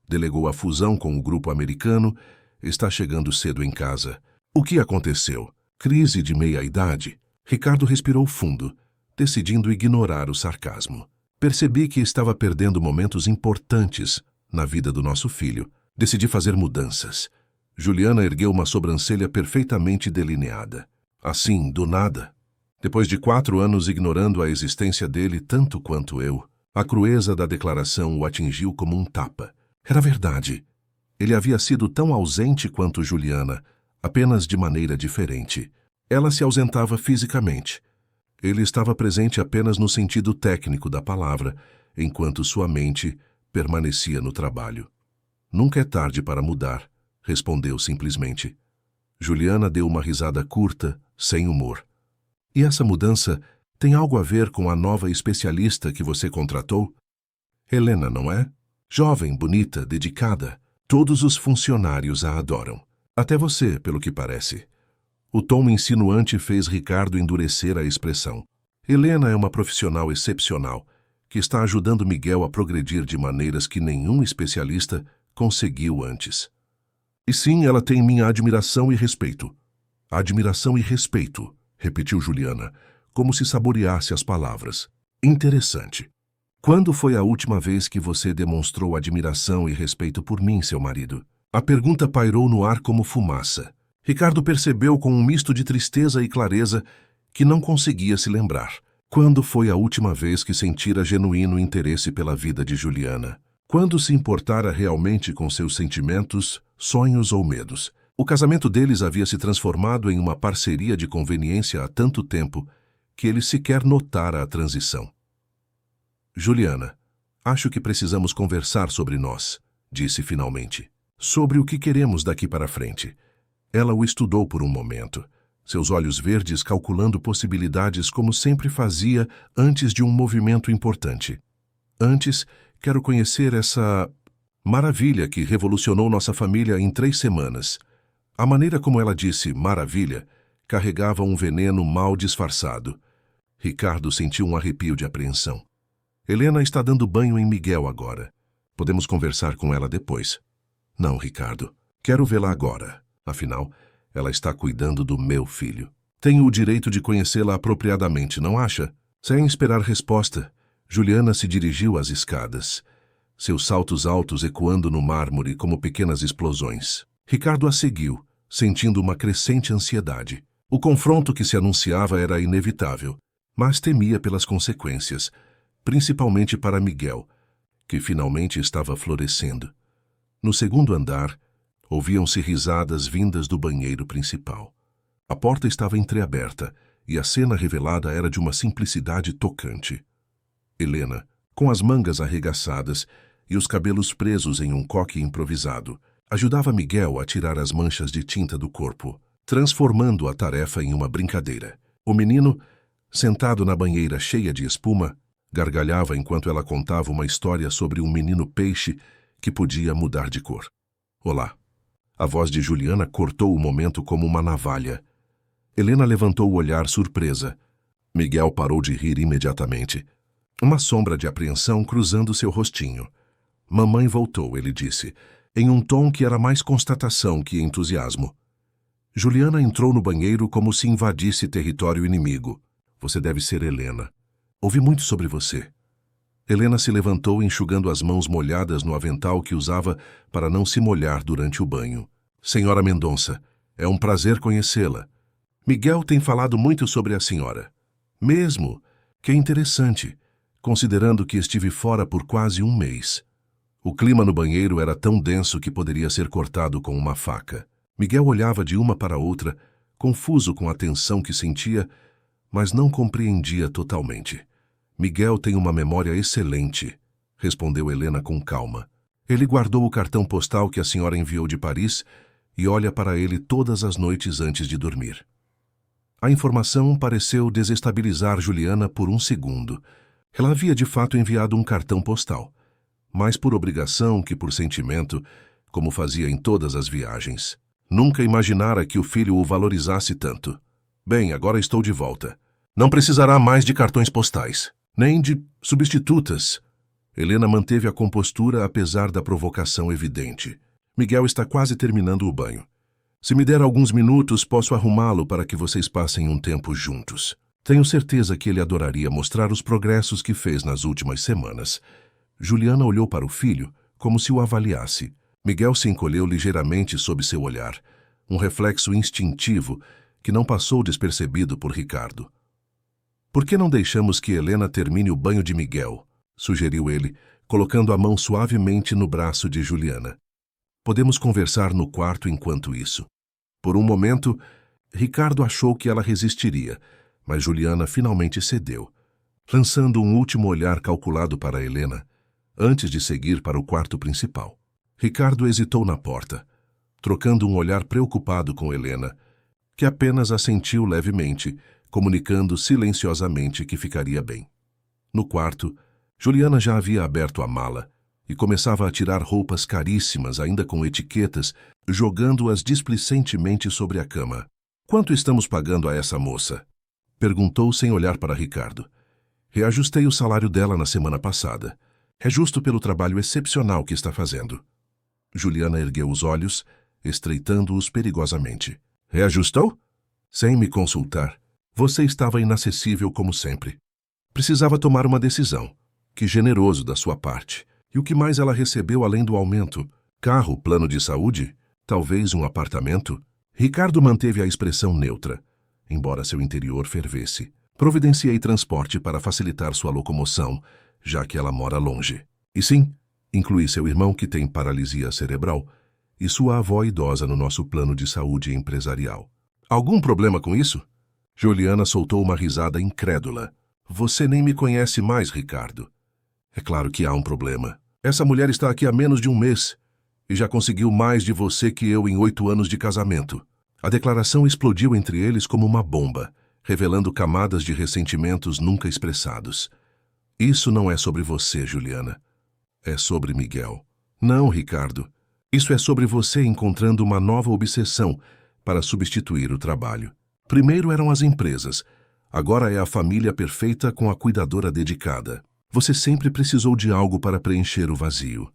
Delegou a fusão com o grupo americano. Está chegando cedo em casa. O que aconteceu? Crise de meia-idade? Ricardo respirou fundo, decidindo ignorar o sarcasmo. Percebi que estava perdendo momentos importantes na vida do nosso filho. Decidi fazer mudanças. Juliana ergueu uma sobrancelha perfeitamente delineada. Assim, do nada. Depois de 4 anos ignorando a existência dele tanto quanto eu, a crueza da declaração o atingiu como um tapa. Era verdade. Ele havia sido tão ausente quanto Juliana, apenas de maneira diferente. Ela se ausentava fisicamente. Ele estava presente apenas no sentido técnico da palavra, enquanto sua mente permanecia no trabalho. Nunca é tarde para mudar, respondeu simplesmente. Juliana deu uma risada curta, sem humor. E essa mudança tem algo a ver com a nova especialista que você contratou? Helena, não é? Jovem, bonita, dedicada. Todos os funcionários a adoram. Até você, pelo que parece. O tom insinuante fez Ricardo endurecer a expressão. Helena é uma profissional excepcional, que está ajudando Miguel a progredir de maneiras que nenhum especialista conseguiu antes. E sim, ela tem minha admiração e respeito. Admiração e respeito, repetiu Juliana, como se saboreasse as palavras. Interessante. Quando foi a última vez que você demonstrou admiração e respeito por mim, seu marido? A pergunta pairou no ar como fumaça. Ricardo percebeu com um misto de tristeza e clareza que não conseguia se lembrar. Quando foi a última vez que sentira genuíno interesse pela vida de Juliana? Quando se importara realmente com seus sentimentos, sonhos ou medos? O casamento deles havia se transformado em uma parceria de conveniência há tanto tempo que ele sequer notara a transição. Juliana, acho que precisamos conversar sobre nós, disse finalmente. Sobre o que queremos daqui para frente. Ela o estudou por um momento, seus olhos verdes calculando possibilidades como sempre fazia antes de um movimento importante. Antes, quero conhecer essa maravilha que revolucionou nossa família em 3 semanas. A maneira como ela disse maravilha carregava um veneno mal disfarçado. Ricardo sentiu um arrepio de apreensão. Helena está dando banho em Miguel agora. Podemos conversar com ela depois. Não, Ricardo. Quero vê-la agora. Afinal, ela está cuidando do meu filho. Tenho o direito de conhecê-la apropriadamente, não acha? Sem esperar resposta, Juliana se dirigiu às escadas, seus saltos altos ecoando no mármore como pequenas explosões. Ricardo a seguiu, sentindo uma crescente ansiedade. O confronto que se anunciava era inevitável, mas temia pelas consequências, principalmente para Miguel, que finalmente estava florescendo. No segundo andar, ouviam-se risadas vindas do banheiro principal. A porta estava entreaberta e a cena revelada era de uma simplicidade tocante. Helena, com as mangas arregaçadas e os cabelos presos em um coque improvisado, ajudava Miguel a tirar as manchas de tinta do corpo, transformando a tarefa em uma brincadeira. O menino, sentado na banheira cheia de espuma, gargalhava enquanto ela contava uma história sobre um menino peixe que podia mudar de cor. Olá. A voz de Juliana cortou o momento como uma navalha. Helena levantou o olhar surpresa. Miguel parou de rir imediatamente. Uma sombra de apreensão cruzando seu rostinho. Mamãe voltou, ele disse, em um tom que era mais constatação que entusiasmo. Juliana entrou no banheiro como se invadisse território inimigo. Você deve ser Helena. Ouvi muito sobre você. Helena se levantou enxugando as mãos molhadas no avental que usava para não se molhar durante o banho. Senhora Mendonça, é um prazer conhecê-la. Miguel tem falado muito sobre a senhora. Mesmo, que é interessante, considerando que estive fora por quase um mês. O clima no banheiro era tão denso que poderia ser cortado com uma faca. Miguel olhava de uma para outra, confuso com a tensão que sentia, mas não compreendia totalmente. Miguel tem uma memória excelente, respondeu Helena com calma. Ele guardou o cartão postal que a senhora enviou de Paris e olha para ele todas as noites antes de dormir. A informação pareceu desestabilizar Juliana por um segundo. Ela havia de fato enviado um cartão postal, mais por obrigação que por sentimento, como fazia em todas as viagens. Nunca imaginara que o filho o valorizasse tanto. Bem, agora estou de volta. Não precisará mais de cartões postais, nem de substitutas. Helena manteve a compostura apesar da provocação evidente. Miguel está quase terminando o banho. Se me der alguns minutos, posso arrumá-lo para que vocês passem um tempo juntos. Tenho certeza que ele adoraria mostrar os progressos que fez nas últimas semanas. Juliana olhou para o filho, como se o avaliasse. Miguel se encolheu ligeiramente sob seu olhar, um reflexo instintivo que não passou despercebido por Ricardo. Por que não deixamos que Helena termine o banho de Miguel? Sugeriu ele, colocando a mão suavemente no braço de Juliana. Podemos conversar no quarto enquanto isso. Por um momento, Ricardo achou que ela resistiria, mas Juliana finalmente cedeu, lançando um último olhar calculado para Helena, antes de seguir para o quarto principal. Ricardo hesitou na porta, trocando um olhar preocupado com Helena, que apenas assentiu levemente, comunicando silenciosamente que ficaria bem. No quarto, Juliana já havia aberto a mala e começava a tirar roupas caríssimas, ainda com etiquetas, jogando-as displicentemente sobre a cama. Quanto estamos pagando a essa moça? Perguntou sem olhar para Ricardo. Reajustei o salário dela na semana passada. É justo pelo trabalho excepcional que está fazendo. Juliana ergueu os olhos, estreitando-os perigosamente. Reajustou? Sem me consultar. Você estava inacessível como sempre. Precisava tomar uma decisão. Que generoso da sua parte. E o que mais ela recebeu além do aumento? Carro, plano de saúde? Talvez um apartamento? Ricardo manteve a expressão neutra, embora seu interior fervesse. Providenciei transporte para facilitar sua locomoção, já que ela mora longe. E sim, incluí seu irmão que tem paralisia cerebral e sua avó idosa no nosso plano de saúde empresarial. Algum problema com isso? Juliana soltou uma risada incrédula. Você nem me conhece mais, Ricardo. É claro que há um problema. Essa mulher está aqui há menos de um mês e já conseguiu mais de você que eu em 8 anos de casamento. A declaração explodiu entre eles como uma bomba, revelando camadas de ressentimentos nunca expressados. Isso não é sobre você, Juliana. É sobre Miguel. Não, Ricardo. Isso é sobre você encontrando uma nova obsessão para substituir o trabalho. Primeiro eram as empresas. Agora é a família perfeita com a cuidadora dedicada. Você sempre precisou de algo para preencher o vazio.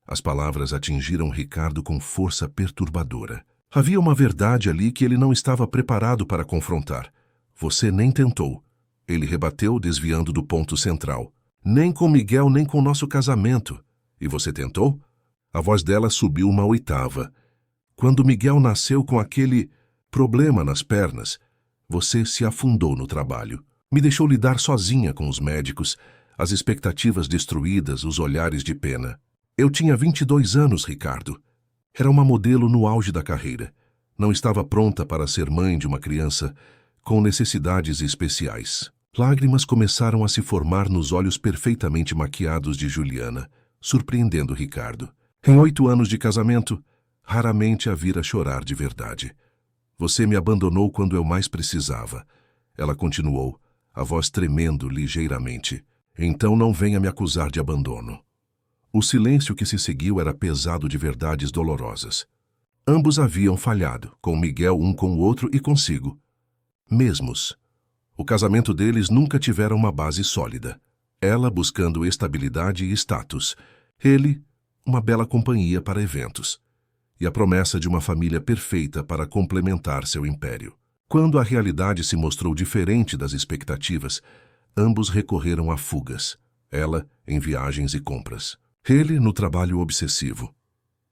As palavras atingiram Ricardo com força perturbadora. Havia uma verdade ali que ele não estava preparado para confrontar. Você nem tentou. Ele rebateu, desviando do ponto central. Nem com Miguel, nem com nosso casamento. E você tentou? A voz dela subiu uma oitava. Quando Miguel nasceu com aquele problema nas pernas, você se afundou no trabalho. Me deixou lidar sozinha com os médicos, as expectativas destruídas, os olhares de pena. Eu tinha 22 anos, Ricardo. Era uma modelo no auge da carreira. Não estava pronta para ser mãe de uma criança com necessidades especiais. Lágrimas começaram a se formar nos olhos perfeitamente maquiados de Juliana, surpreendendo Ricardo. Em 8 anos de casamento, raramente a vira chorar de verdade. Você me abandonou quando eu mais precisava. Ela continuou, a voz tremendo ligeiramente. Então não venha me acusar de abandono. O silêncio que se seguiu era pesado de verdades dolorosas. Ambos haviam falhado, com Miguel um com o outro e consigo. Mesmos. O casamento deles nunca tivera uma base sólida. Ela buscando estabilidade e status. Ele, uma bela companhia para eventos. E a promessa de uma família perfeita para complementar seu império. Quando a realidade se mostrou diferente das expectativas, ambos recorreram a fugas. Ela, em viagens e compras. Ele, no trabalho obsessivo.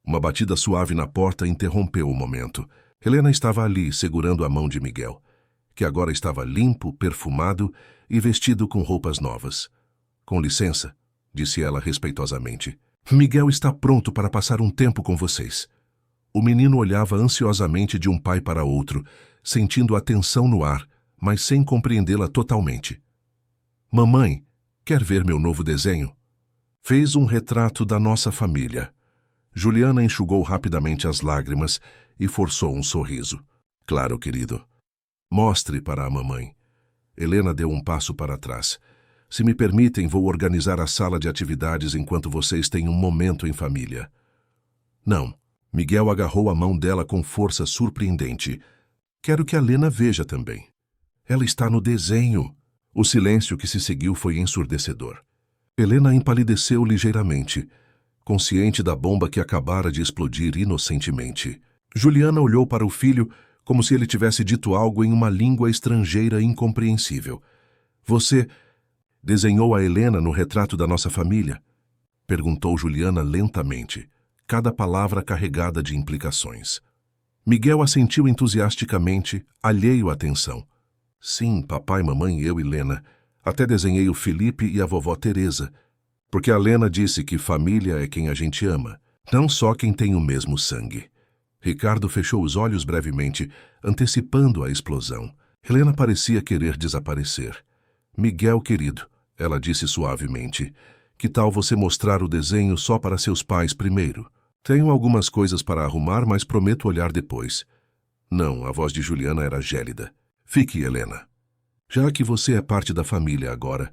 Uma batida suave na porta interrompeu o momento. Helena estava ali, segurando a mão de Miguel, que agora estava limpo, perfumado e vestido com roupas novas. Com licença, disse ela respeitosamente. Miguel está pronto para passar um tempo com vocês. O menino olhava ansiosamente de um pai para outro, sentindo a tensão no ar, mas sem compreendê-la totalmente. Mamãe, quer ver meu novo desenho? Fez um retrato da nossa família. Juliana enxugou rapidamente as lágrimas e forçou um sorriso. Claro, querido. Mostre para a mamãe. Helena deu um passo para trás. Se me permitem, vou organizar a sala de atividades enquanto vocês têm um momento em família. Não. Miguel agarrou a mão dela com força surpreendente. Quero que a Helena veja também. Ela está no desenho. O silêncio que se seguiu foi ensurdecedor. Helena empalideceu ligeiramente, consciente da bomba que acabara de explodir inocentemente. Juliana olhou para o filho como se ele tivesse dito algo em uma língua estrangeira incompreensível. Você desenhou a Helena no retrato da nossa família? Perguntou Juliana lentamente, cada palavra carregada de implicações. Miguel assentiu entusiasticamente, alheio à tensão. Sim, papai, mamãe, eu e Lena. Até desenhei o Felipe e a vovó Teresa, porque a Lena disse que família é quem a gente ama, não só quem tem o mesmo sangue. Ricardo fechou os olhos brevemente, antecipando a explosão. Helena parecia querer desaparecer. Miguel, querido, ela disse suavemente, que tal você mostrar o desenho só para seus pais primeiro? Tenho algumas coisas para arrumar, mas prometo olhar depois. Não, a voz de Juliana era gélida. Fique, Helena. Já que você é parte da família agora,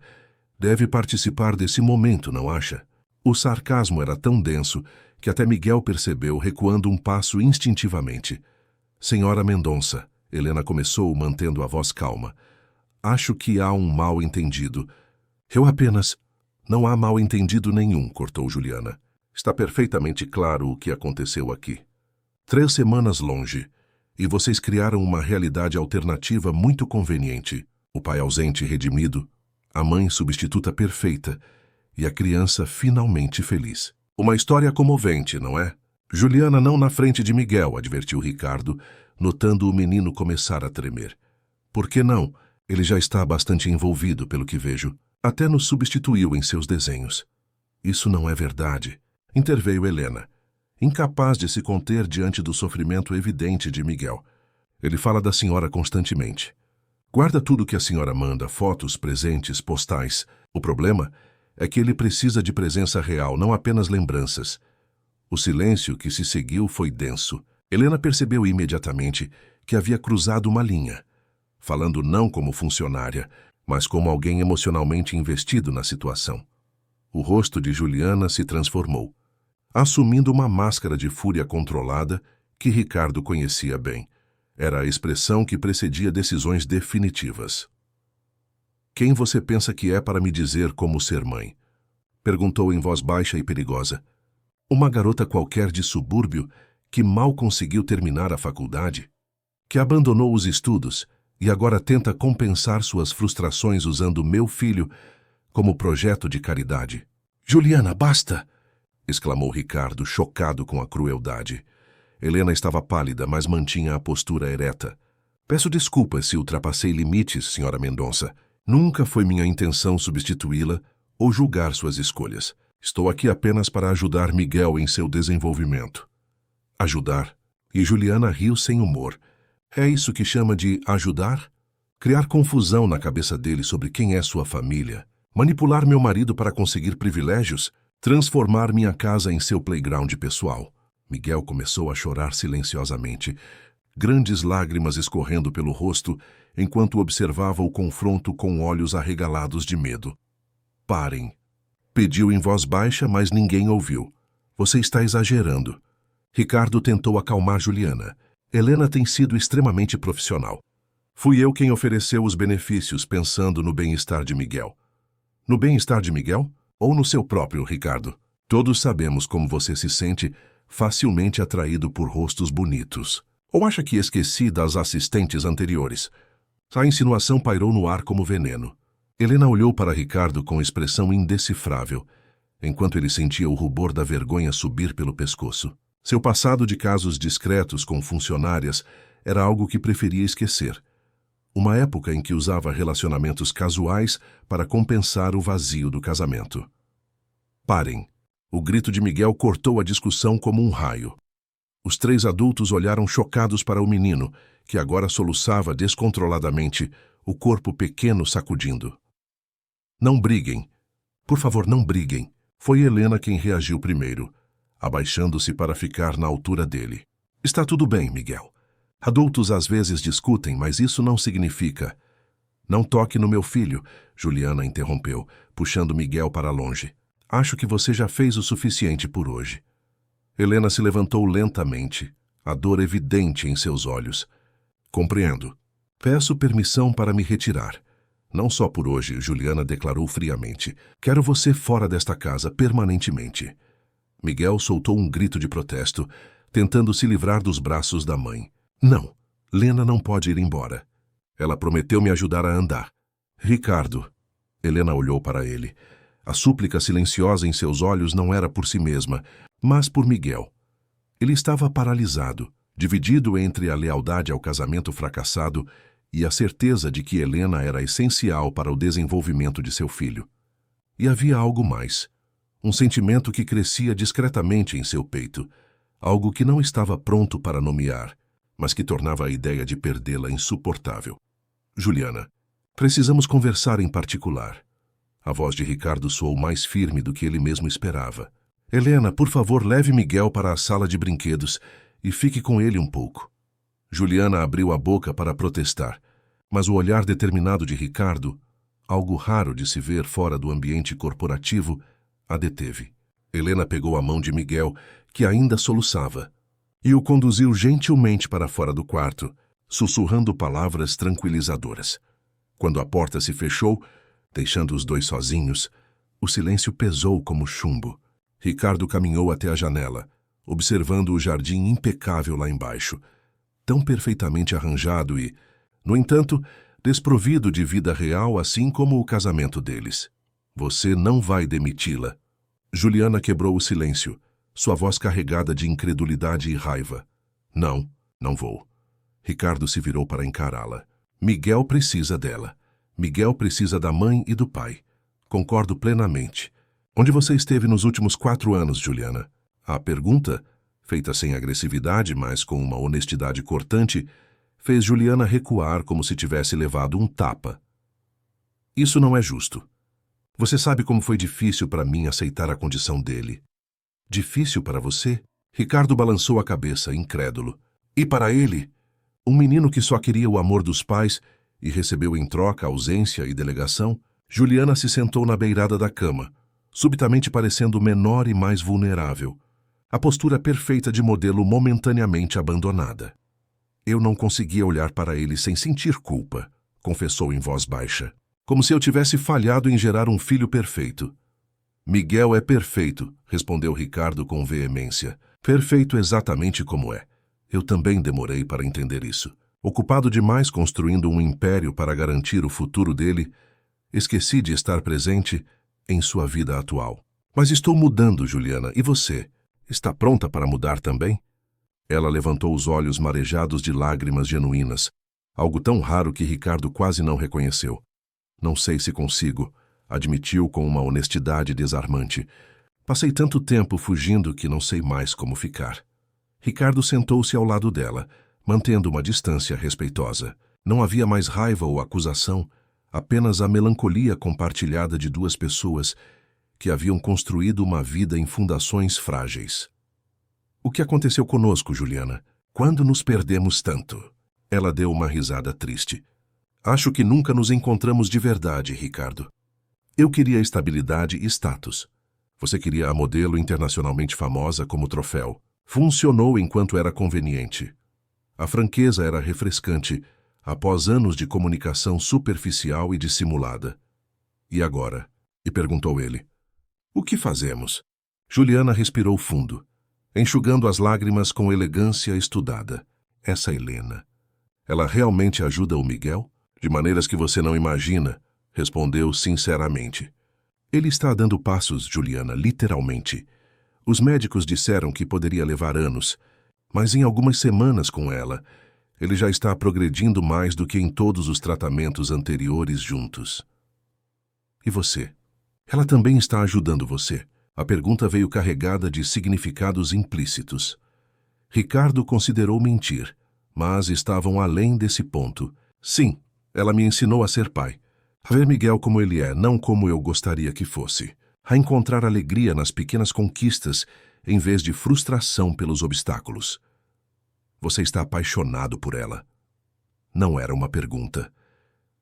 deve participar desse momento, não acha? O sarcasmo era tão denso que até Miguel percebeu, recuando um passo instintivamente. Senhora Mendonça, Helena começou, mantendo a voz calma. Acho que há um mal-entendido. Eu apenas... Não há mal-entendido nenhum, cortou Juliana. Está perfeitamente claro o que aconteceu aqui. 3 semanas longe, e vocês criaram uma realidade alternativa muito conveniente. O pai ausente e redimido, a mãe substituta perfeita, e a criança finalmente feliz. Uma história comovente, não é? Juliana não na frente de Miguel, advertiu Ricardo, notando o menino começar a tremer. Por que não? Ele já está bastante envolvido, pelo que vejo. Até nos substituiu em seus desenhos. Isso não é verdade, interveio Helena, incapaz de se conter diante do sofrimento evidente de Miguel. Ele fala da senhora constantemente. Guarda tudo que a senhora manda, fotos, presentes, postais. O problema é que ele precisa de presença real, não apenas lembranças. O silêncio que se seguiu foi denso. Helena percebeu imediatamente que havia cruzado uma linha, falando não como funcionária, mas como alguém emocionalmente investido na situação. O rosto de Juliana se transformou, assumindo uma máscara de fúria controlada que Ricardo conhecia bem. Era a expressão que precedia decisões definitivas. Quem você pensa que é para me dizer como ser mãe? Perguntou em voz baixa e perigosa. Uma garota qualquer de subúrbio que mal conseguiu terminar a faculdade, que abandonou os estudos e agora tenta compensar suas frustrações usando meu filho como projeto de caridade. Juliana, basta! Exclamou Ricardo, chocado com a crueldade. Helena estava pálida, mas mantinha a postura ereta. Peço desculpas se ultrapassei limites, senhora Mendonça. Nunca foi minha intenção substituí-la ou julgar suas escolhas. Estou aqui apenas para ajudar Miguel em seu desenvolvimento. Ajudar? E Juliana riu sem humor. É isso que chama de ajudar? Criar confusão na cabeça dele sobre quem é sua família, manipular meu marido para conseguir privilégios, transformar minha casa em seu playground pessoal. Miguel começou a chorar silenciosamente, grandes lágrimas escorrendo pelo rosto, enquanto observava o confronto com olhos arregalados de medo. Parem. Pediu em voz baixa, mas ninguém ouviu. Você está exagerando. Ricardo tentou acalmar Juliana. Helena tem sido extremamente profissional. Fui eu quem ofereceu os benefícios pensando no bem-estar de Miguel. No bem-estar de Miguel? Ou no seu próprio, Ricardo? Todos sabemos como você se sente facilmente atraído por rostos bonitos. Ou acha que esqueci das assistentes anteriores? A insinuação pairou no ar como veneno. Helena olhou para Ricardo com expressão indecifrável, enquanto ele sentia o rubor da vergonha subir pelo pescoço. Seu passado de casos discretos com funcionárias era algo que preferia esquecer. Uma época em que usava relacionamentos casuais para compensar o vazio do casamento. Parem! O grito de Miguel cortou a discussão como um raio. Os 3 adultos olharam chocados para o menino, que agora soluçava descontroladamente, o corpo pequeno sacudindo. Não briguem. Por favor, não briguem. Foi Helena quem reagiu primeiro, abaixando-se para ficar na altura dele. Está tudo bem, Miguel. Adultos às vezes discutem, mas isso não significa... Não toque no meu filho, Juliana interrompeu, puxando Miguel para longe. Acho que você já fez o suficiente por hoje. Helena se levantou lentamente, a dor evidente em seus olhos. Compreendo. Peço permissão para me retirar. Não só por hoje, Juliana declarou friamente. Quero você fora desta casa permanentemente. Miguel soltou um grito de protesto, tentando se livrar dos braços da mãe. Não, Lena não pode ir embora. Ela prometeu me ajudar a andar. Ricardo. Helena olhou para ele. A súplica silenciosa em seus olhos não era por si mesma, mas por Miguel. Ele estava paralisado, dividido entre a lealdade ao casamento fracassado e a certeza de que Helena era essencial para o desenvolvimento de seu filho. E havia algo mais, um sentimento que crescia discretamente em seu peito, algo que não estava pronto para nomear, mas que tornava a ideia de perdê-la insuportável. Juliana, precisamos conversar em particular. A voz de Ricardo soou mais firme do que ele mesmo esperava. Helena, por favor, leve Miguel para a sala de brinquedos e fique com ele um pouco. Juliana abriu a boca para protestar, mas o olhar determinado de Ricardo, algo raro de se ver fora do ambiente corporativo, a deteve. Helena pegou a mão de Miguel, que ainda soluçava, e o conduziu gentilmente para fora do quarto, sussurrando palavras tranquilizadoras. Quando a porta se fechou, deixando os 2 sozinhos, o silêncio pesou como chumbo. Ricardo caminhou até a janela, observando o jardim impecável lá embaixo, tão perfeitamente arranjado e, no entanto, desprovido de vida real, assim como o casamento deles. Você não vai demiti-la. Juliana quebrou o silêncio, sua voz carregada de incredulidade e raiva. Não, não vou. Ricardo se virou para encará-la. Miguel precisa dela. Miguel precisa da mãe e do pai. Concordo plenamente. Onde você esteve nos últimos 4 anos, Juliana? A pergunta, feita sem agressividade, mas com uma honestidade cortante, fez Juliana recuar como se tivesse levado um tapa. Isso não é justo. Você sabe como foi difícil para mim aceitar a condição dele. Difícil para você? Ricardo balançou a cabeça, incrédulo. E para ele? Um menino que só queria o amor dos pais e recebeu em troca ausência e delegação? Juliana se sentou na beirada da cama, subitamente parecendo menor e mais vulnerável. A postura perfeita de modelo momentaneamente abandonada. Eu não conseguia olhar para ele sem sentir culpa, confessou em voz baixa. Como se eu tivesse falhado em gerar um filho perfeito. Miguel é perfeito, respondeu Ricardo com veemência. Perfeito exatamente como é. Eu também demorei para entender isso. Ocupado demais construindo um império para garantir o futuro dele, esqueci de estar presente em sua vida atual. Mas estou mudando, Juliana. E você? Está pronta para mudar também? Ela levantou os olhos marejados de lágrimas genuínas, algo tão raro que Ricardo quase não reconheceu. Não sei se consigo, admitiu com uma honestidade desarmante. Passei tanto tempo fugindo que não sei mais como ficar. Ricardo sentou-se ao lado dela, mantendo uma distância respeitosa. Não havia mais raiva ou acusação, apenas a melancolia compartilhada de 2 pessoas que haviam construído uma vida em fundações frágeis. O que aconteceu conosco, Juliana? Quando nos perdemos tanto? Ela deu uma risada triste. Acho que nunca nos encontramos de verdade, Ricardo. Eu queria estabilidade e status. Você queria a modelo internacionalmente famosa como troféu. Funcionou enquanto era conveniente. A franqueza era refrescante, após anos de comunicação superficial e dissimulada. E agora? E perguntou ele. O que fazemos? Juliana respirou fundo, enxugando as lágrimas com elegância estudada. Essa Helena. Ela realmente ajuda o Miguel? De maneiras que você não imagina, respondeu sinceramente. Ele está dando passos, Juliana, literalmente. Os médicos disseram que poderia levar anos, mas em algumas semanas com ela, ele já está progredindo mais do que em todos os tratamentos anteriores juntos. E você? Ela também está ajudando você? A pergunta veio carregada de significados implícitos. Ricardo considerou mentir, mas estavam além desse ponto. Sim, ela me ensinou a ser pai. A ver Miguel como ele é, não como eu gostaria que fosse. A encontrar alegria nas pequenas conquistas, em vez de frustração pelos obstáculos. Você está apaixonado por ela? Não era uma pergunta.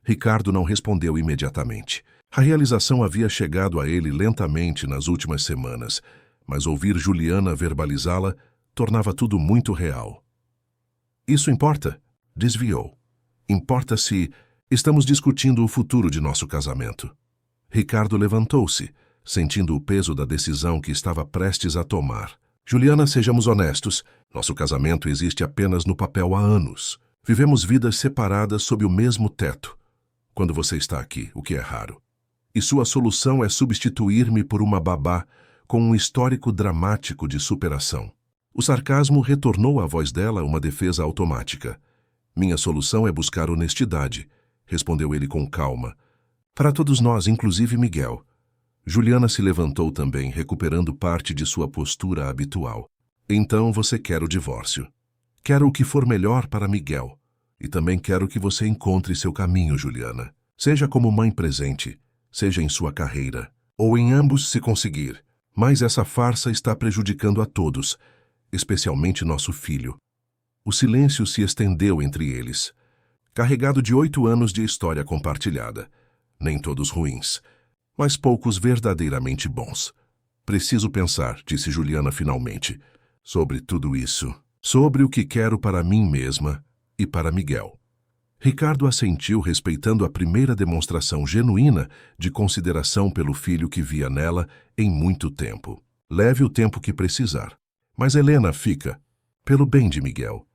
Ricardo não respondeu imediatamente. A realização havia chegado a ele lentamente nas últimas semanas, mas ouvir Juliana verbalizá-la tornava tudo muito real. Isso importa? Desviou. Importa se estamos discutindo o futuro de nosso casamento. Ricardo levantou-se, sentindo o peso da decisão que estava prestes a tomar. Juliana, sejamos honestos, nosso casamento existe apenas no papel há anos. Vivemos vidas separadas sob o mesmo teto. Quando você está aqui, o que é raro. E sua solução é substituir-me por uma babá com um histórico dramático de superação. O sarcasmo retornou à voz dela uma defesa automática. Minha solução é buscar honestidade, respondeu ele com calma. Para todos nós, inclusive Miguel. Juliana se levantou também, recuperando parte de sua postura habitual. Então você quer o divórcio. Quero o que for melhor para Miguel. E também quero que você encontre seu caminho, Juliana. Seja como mãe presente, seja em sua carreira, ou em ambos se conseguir. Mas essa farsa está prejudicando a todos, especialmente nosso filho. O silêncio se estendeu entre eles, carregado de 8 anos de história compartilhada. Nem todos ruins, mas poucos verdadeiramente bons. Preciso pensar, disse Juliana finalmente, sobre tudo isso, sobre o que quero para mim mesma e para Miguel. Ricardo assentiu, respeitando a primeira demonstração genuína de consideração pelo filho que via nela em muito tempo. Leve o tempo que precisar. Mas Helena fica, pelo bem de Miguel.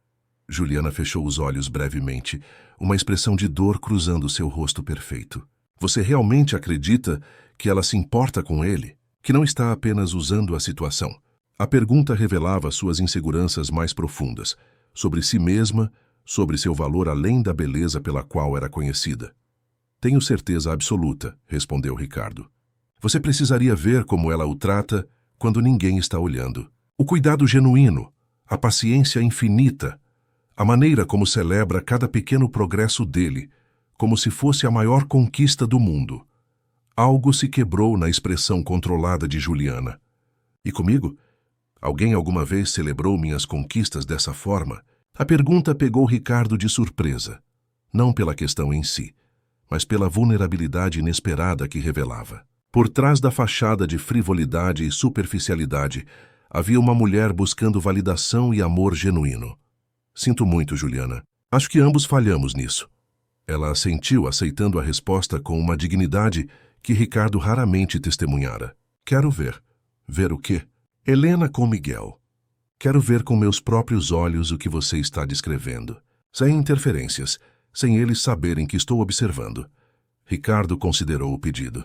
Juliana fechou os olhos brevemente, uma expressão de dor cruzando seu rosto perfeito. Você realmente acredita que ela se importa com ele? Que não está apenas usando a situação? A pergunta revelava suas inseguranças mais profundas, sobre si mesma, sobre seu valor além da beleza pela qual era conhecida. Tenho certeza absoluta, respondeu Ricardo. Você precisaria ver como ela o trata quando ninguém está olhando. O cuidado genuíno, a paciência infinita, a maneira como celebra cada pequeno progresso dele, como se fosse a maior conquista do mundo. Algo se quebrou na expressão controlada de Juliana. E comigo? Alguém alguma vez celebrou minhas conquistas dessa forma? A pergunta pegou Ricardo de surpresa, não pela questão em si, mas pela vulnerabilidade inesperada que revelava. Por trás da fachada de frivolidade e superficialidade, havia uma mulher buscando validação e amor genuíno. Sinto muito, Juliana. Acho que ambos falhamos nisso. Ela assentiu, aceitando a resposta com uma dignidade que Ricardo raramente testemunhara. Quero ver. Ver o quê? Helena com Miguel. Quero ver com meus próprios olhos o que você está descrevendo. Sem interferências, sem eles saberem que estou observando. Ricardo considerou o pedido.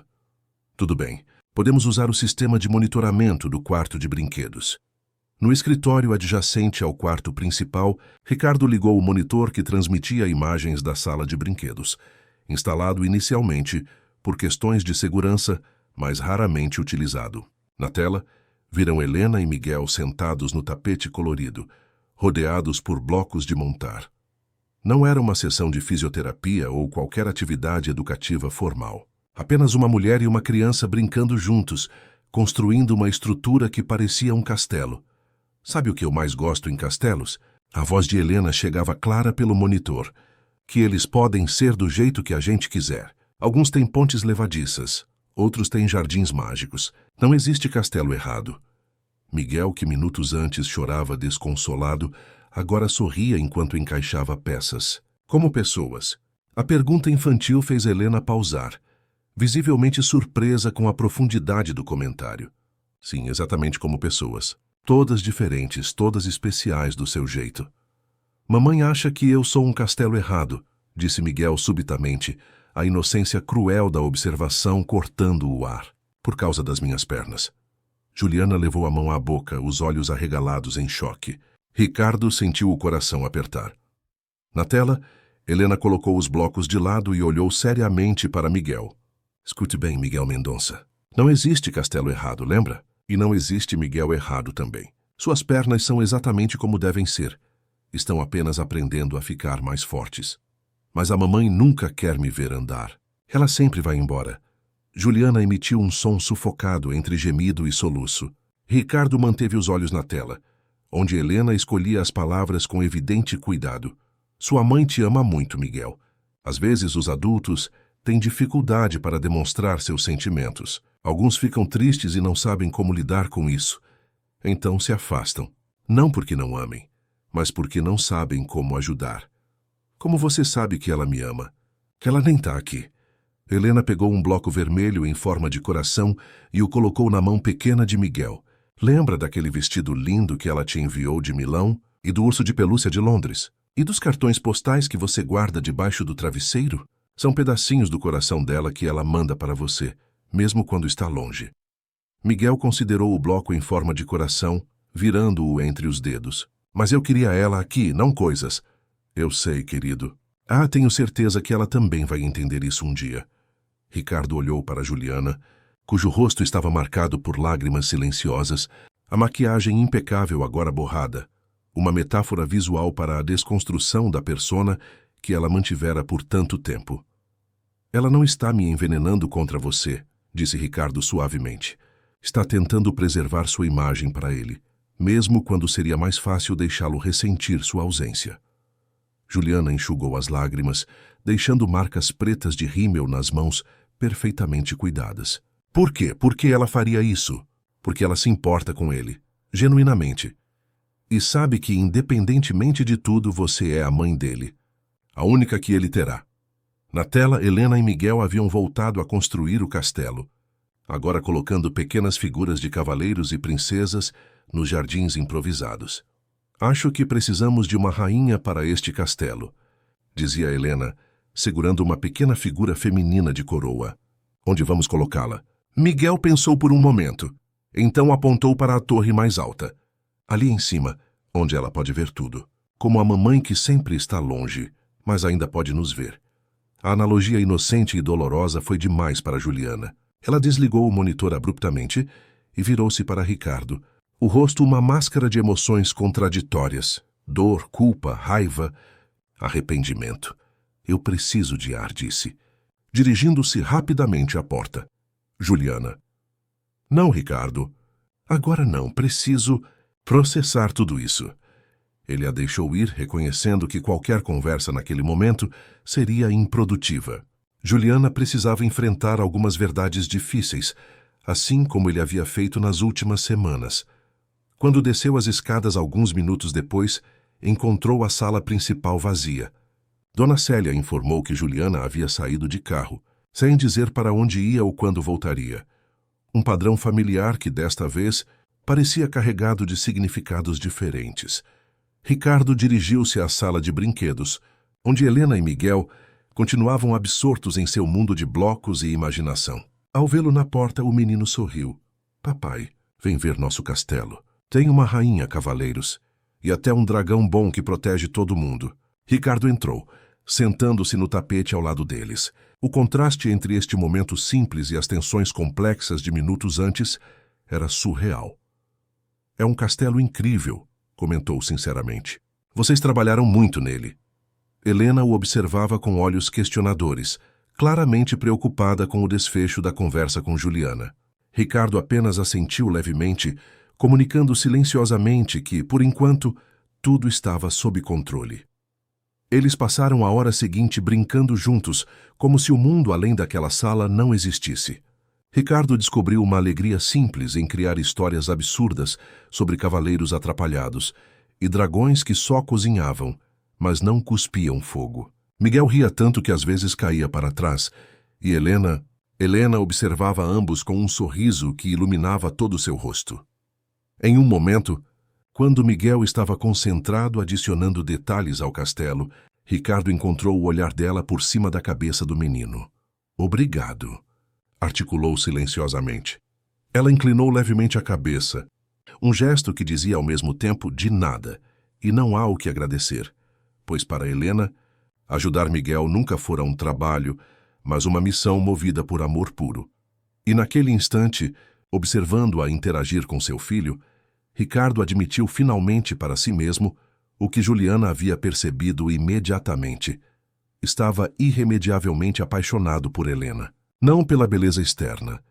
Tudo bem. Podemos usar o sistema de monitoramento do quarto de brinquedos. No escritório adjacente ao quarto principal, Ricardo ligou o monitor que transmitia imagens da sala de brinquedos, instalado inicialmente por questões de segurança, mas raramente utilizado. Na tela, viram Helena e Miguel sentados no tapete colorido, rodeados por blocos de montar. Não era uma sessão de fisioterapia ou qualquer atividade educativa formal. Apenas uma mulher e uma criança brincando juntos, construindo uma estrutura que parecia um castelo. Sabe o que eu mais gosto em castelos? A voz de Helena chegava clara pelo monitor. Que eles podem ser do jeito que a gente quiser. Alguns têm pontes levadiças, outros têm jardins mágicos. Não existe castelo errado. Miguel, que minutos antes chorava desconsolado, agora sorria enquanto encaixava peças. Como pessoas. A pergunta infantil fez Helena pausar, visivelmente surpresa com a profundidade do comentário. Sim, exatamente como pessoas. Todas diferentes, todas especiais do seu jeito. Mamãe acha que eu sou um castelo errado, disse Miguel subitamente, a inocência cruel da observação cortando o ar, por causa das minhas pernas. Juliana levou a mão à boca, os olhos arregalados em choque. Ricardo sentiu o coração apertar. Na tela, Helena colocou os blocos de lado e olhou seriamente para Miguel. Escute bem, Miguel Mendonça. Não existe castelo errado, lembra? E não existe Miguel errado também. Suas pernas são exatamente como devem ser. Estão apenas aprendendo a ficar mais fortes. Mas a mamãe nunca quer me ver andar. Ela sempre vai embora. Juliana emitiu um som sufocado entre gemido e soluço. Ricardo manteve os olhos na tela, onde Helena escolhia as palavras com evidente cuidado. Sua mãe te ama muito, Miguel. Às vezes os adultos têm dificuldade para demonstrar seus sentimentos. Alguns ficam tristes e não sabem como lidar com isso. Então se afastam. Não porque não amem, mas porque não sabem como ajudar. Como você sabe que ela me ama? Ela nem está aqui. Helena pegou um bloco vermelho em forma de coração e o colocou na mão pequena de Miguel. Lembra daquele vestido lindo que ela te enviou de Milão e do urso de pelúcia de Londres? E dos cartões postais que você guarda debaixo do travesseiro? São pedacinhos do coração dela que ela manda para você, mesmo quando está longe. Miguel considerou o bloco em forma de coração, virando-o entre os dedos. Mas eu queria ela aqui, não coisas. Eu sei, querido. Tenho certeza que ela também vai entender isso um dia. Ricardo olhou para Juliana, cujo rosto estava marcado por lágrimas silenciosas, a maquiagem impecável agora borrada, uma metáfora visual para a desconstrução da persona que ela mantivera por tanto tempo. Ela não está me envenenando contra você, disse Ricardo suavemente. Está tentando preservar sua imagem para ele, mesmo quando seria mais fácil deixá-lo ressentir sua ausência. Juliana enxugou as lágrimas, deixando marcas pretas de rímel nas mãos, perfeitamente cuidadas. Por quê? Por que ela faria isso? Porque ela se importa com ele, genuinamente. E sabe que, independentemente de tudo, você é a mãe dele. A única que ele terá. Na tela, Helena e Miguel haviam voltado a construir o castelo, agora colocando pequenas figuras de cavaleiros e princesas nos jardins improvisados. Acho que precisamos de uma rainha para este castelo, dizia Helena, segurando uma pequena figura feminina de coroa. Onde vamos colocá-la? Miguel pensou por um momento. Então apontou para a torre mais alta. Ali em cima, onde ela pode ver tudo. Como a mamãe que sempre está longe, mas ainda pode nos ver. A analogia inocente e dolorosa foi demais para Juliana. Ela desligou o monitor abruptamente e virou-se para Ricardo. O rosto uma máscara de emoções contraditórias. Dor, culpa, raiva, arrependimento. Eu preciso de ar, disse, dirigindo-se rapidamente à porta. Juliana. Não, Ricardo. Agora não, preciso processar tudo isso. Ele a deixou ir, reconhecendo que qualquer conversa naquele momento seria improdutiva. Juliana precisava enfrentar algumas verdades difíceis, assim como ele havia feito nas últimas semanas. Quando desceu as escadas alguns minutos depois, encontrou a sala principal vazia. Dona Célia informou que Juliana havia saído de carro, sem dizer para onde ia ou quando voltaria. Um padrão familiar que, desta vez, parecia carregado de significados diferentes. Ricardo dirigiu-se à sala de brinquedos, onde Helena e Miguel continuavam absortos em seu mundo de blocos e imaginação. Ao vê-lo na porta, o menino sorriu. Papai, vem ver nosso castelo. Tem uma rainha, cavaleiros, e até um dragão bom que protege todo mundo. Ricardo entrou, sentando-se no tapete ao lado deles. O contraste entre este momento simples e as tensões complexas de minutos antes era surreal. É um castelo incrível, comentou sinceramente. Vocês trabalharam muito nele. Helena o observava com olhos questionadores, claramente preocupada com o desfecho da conversa com Juliana. Ricardo apenas assentiu levemente, comunicando silenciosamente que, por enquanto, tudo estava sob controle. Eles passaram a hora seguinte brincando juntos, como se o mundo além daquela sala não existisse. Ricardo descobriu uma alegria simples em criar histórias absurdas sobre cavaleiros atrapalhados e dragões que só cozinhavam, mas não cuspiam fogo. Miguel ria tanto que às vezes caía para trás, e Helena observava ambos com um sorriso que iluminava todo o seu rosto. Em um momento, quando Miguel estava concentrado adicionando detalhes ao castelo, Ricardo encontrou o olhar dela por cima da cabeça do menino. Obrigado, articulou silenciosamente. Ela inclinou levemente a cabeça, um gesto que dizia ao mesmo tempo de nada, e não há o que agradecer, pois para Helena, ajudar Miguel nunca fora um trabalho, mas uma missão movida por amor puro. E naquele instante, observando-a interagir com seu filho, Ricardo admitiu finalmente para si mesmo o que Juliana havia percebido imediatamente. Estava irremediavelmente apaixonado por Helena. Não pela beleza externa,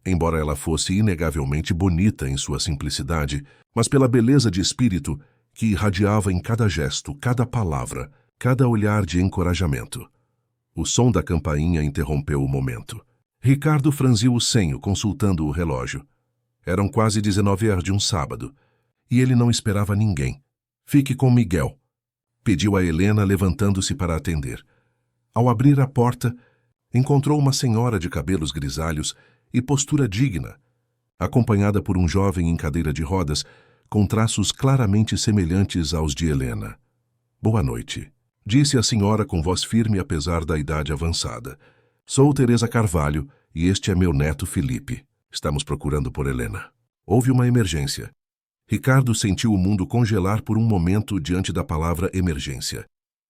embora ela fosse inegavelmente bonita em sua simplicidade, mas pela beleza de espírito que irradiava em cada gesto, cada palavra, cada olhar de encorajamento. O som da campainha interrompeu o momento. Ricardo franziu o senho, consultando o relógio. Eram quase 19 horas de um sábado, e ele não esperava ninguém. Fique com Miguel, pediu a Helena, levantando-se para atender. Ao abrir a porta, encontrou uma senhora de cabelos grisalhos e postura digna, acompanhada por um jovem em cadeira de rodas, com traços claramente semelhantes aos de Helena. Boa noite, disse a senhora com voz firme apesar da idade avançada. Sou Teresa Carvalho e este é meu neto Felipe. Estamos procurando por Helena. Houve uma emergência. Ricardo sentiu o mundo congelar por um momento diante da palavra emergência.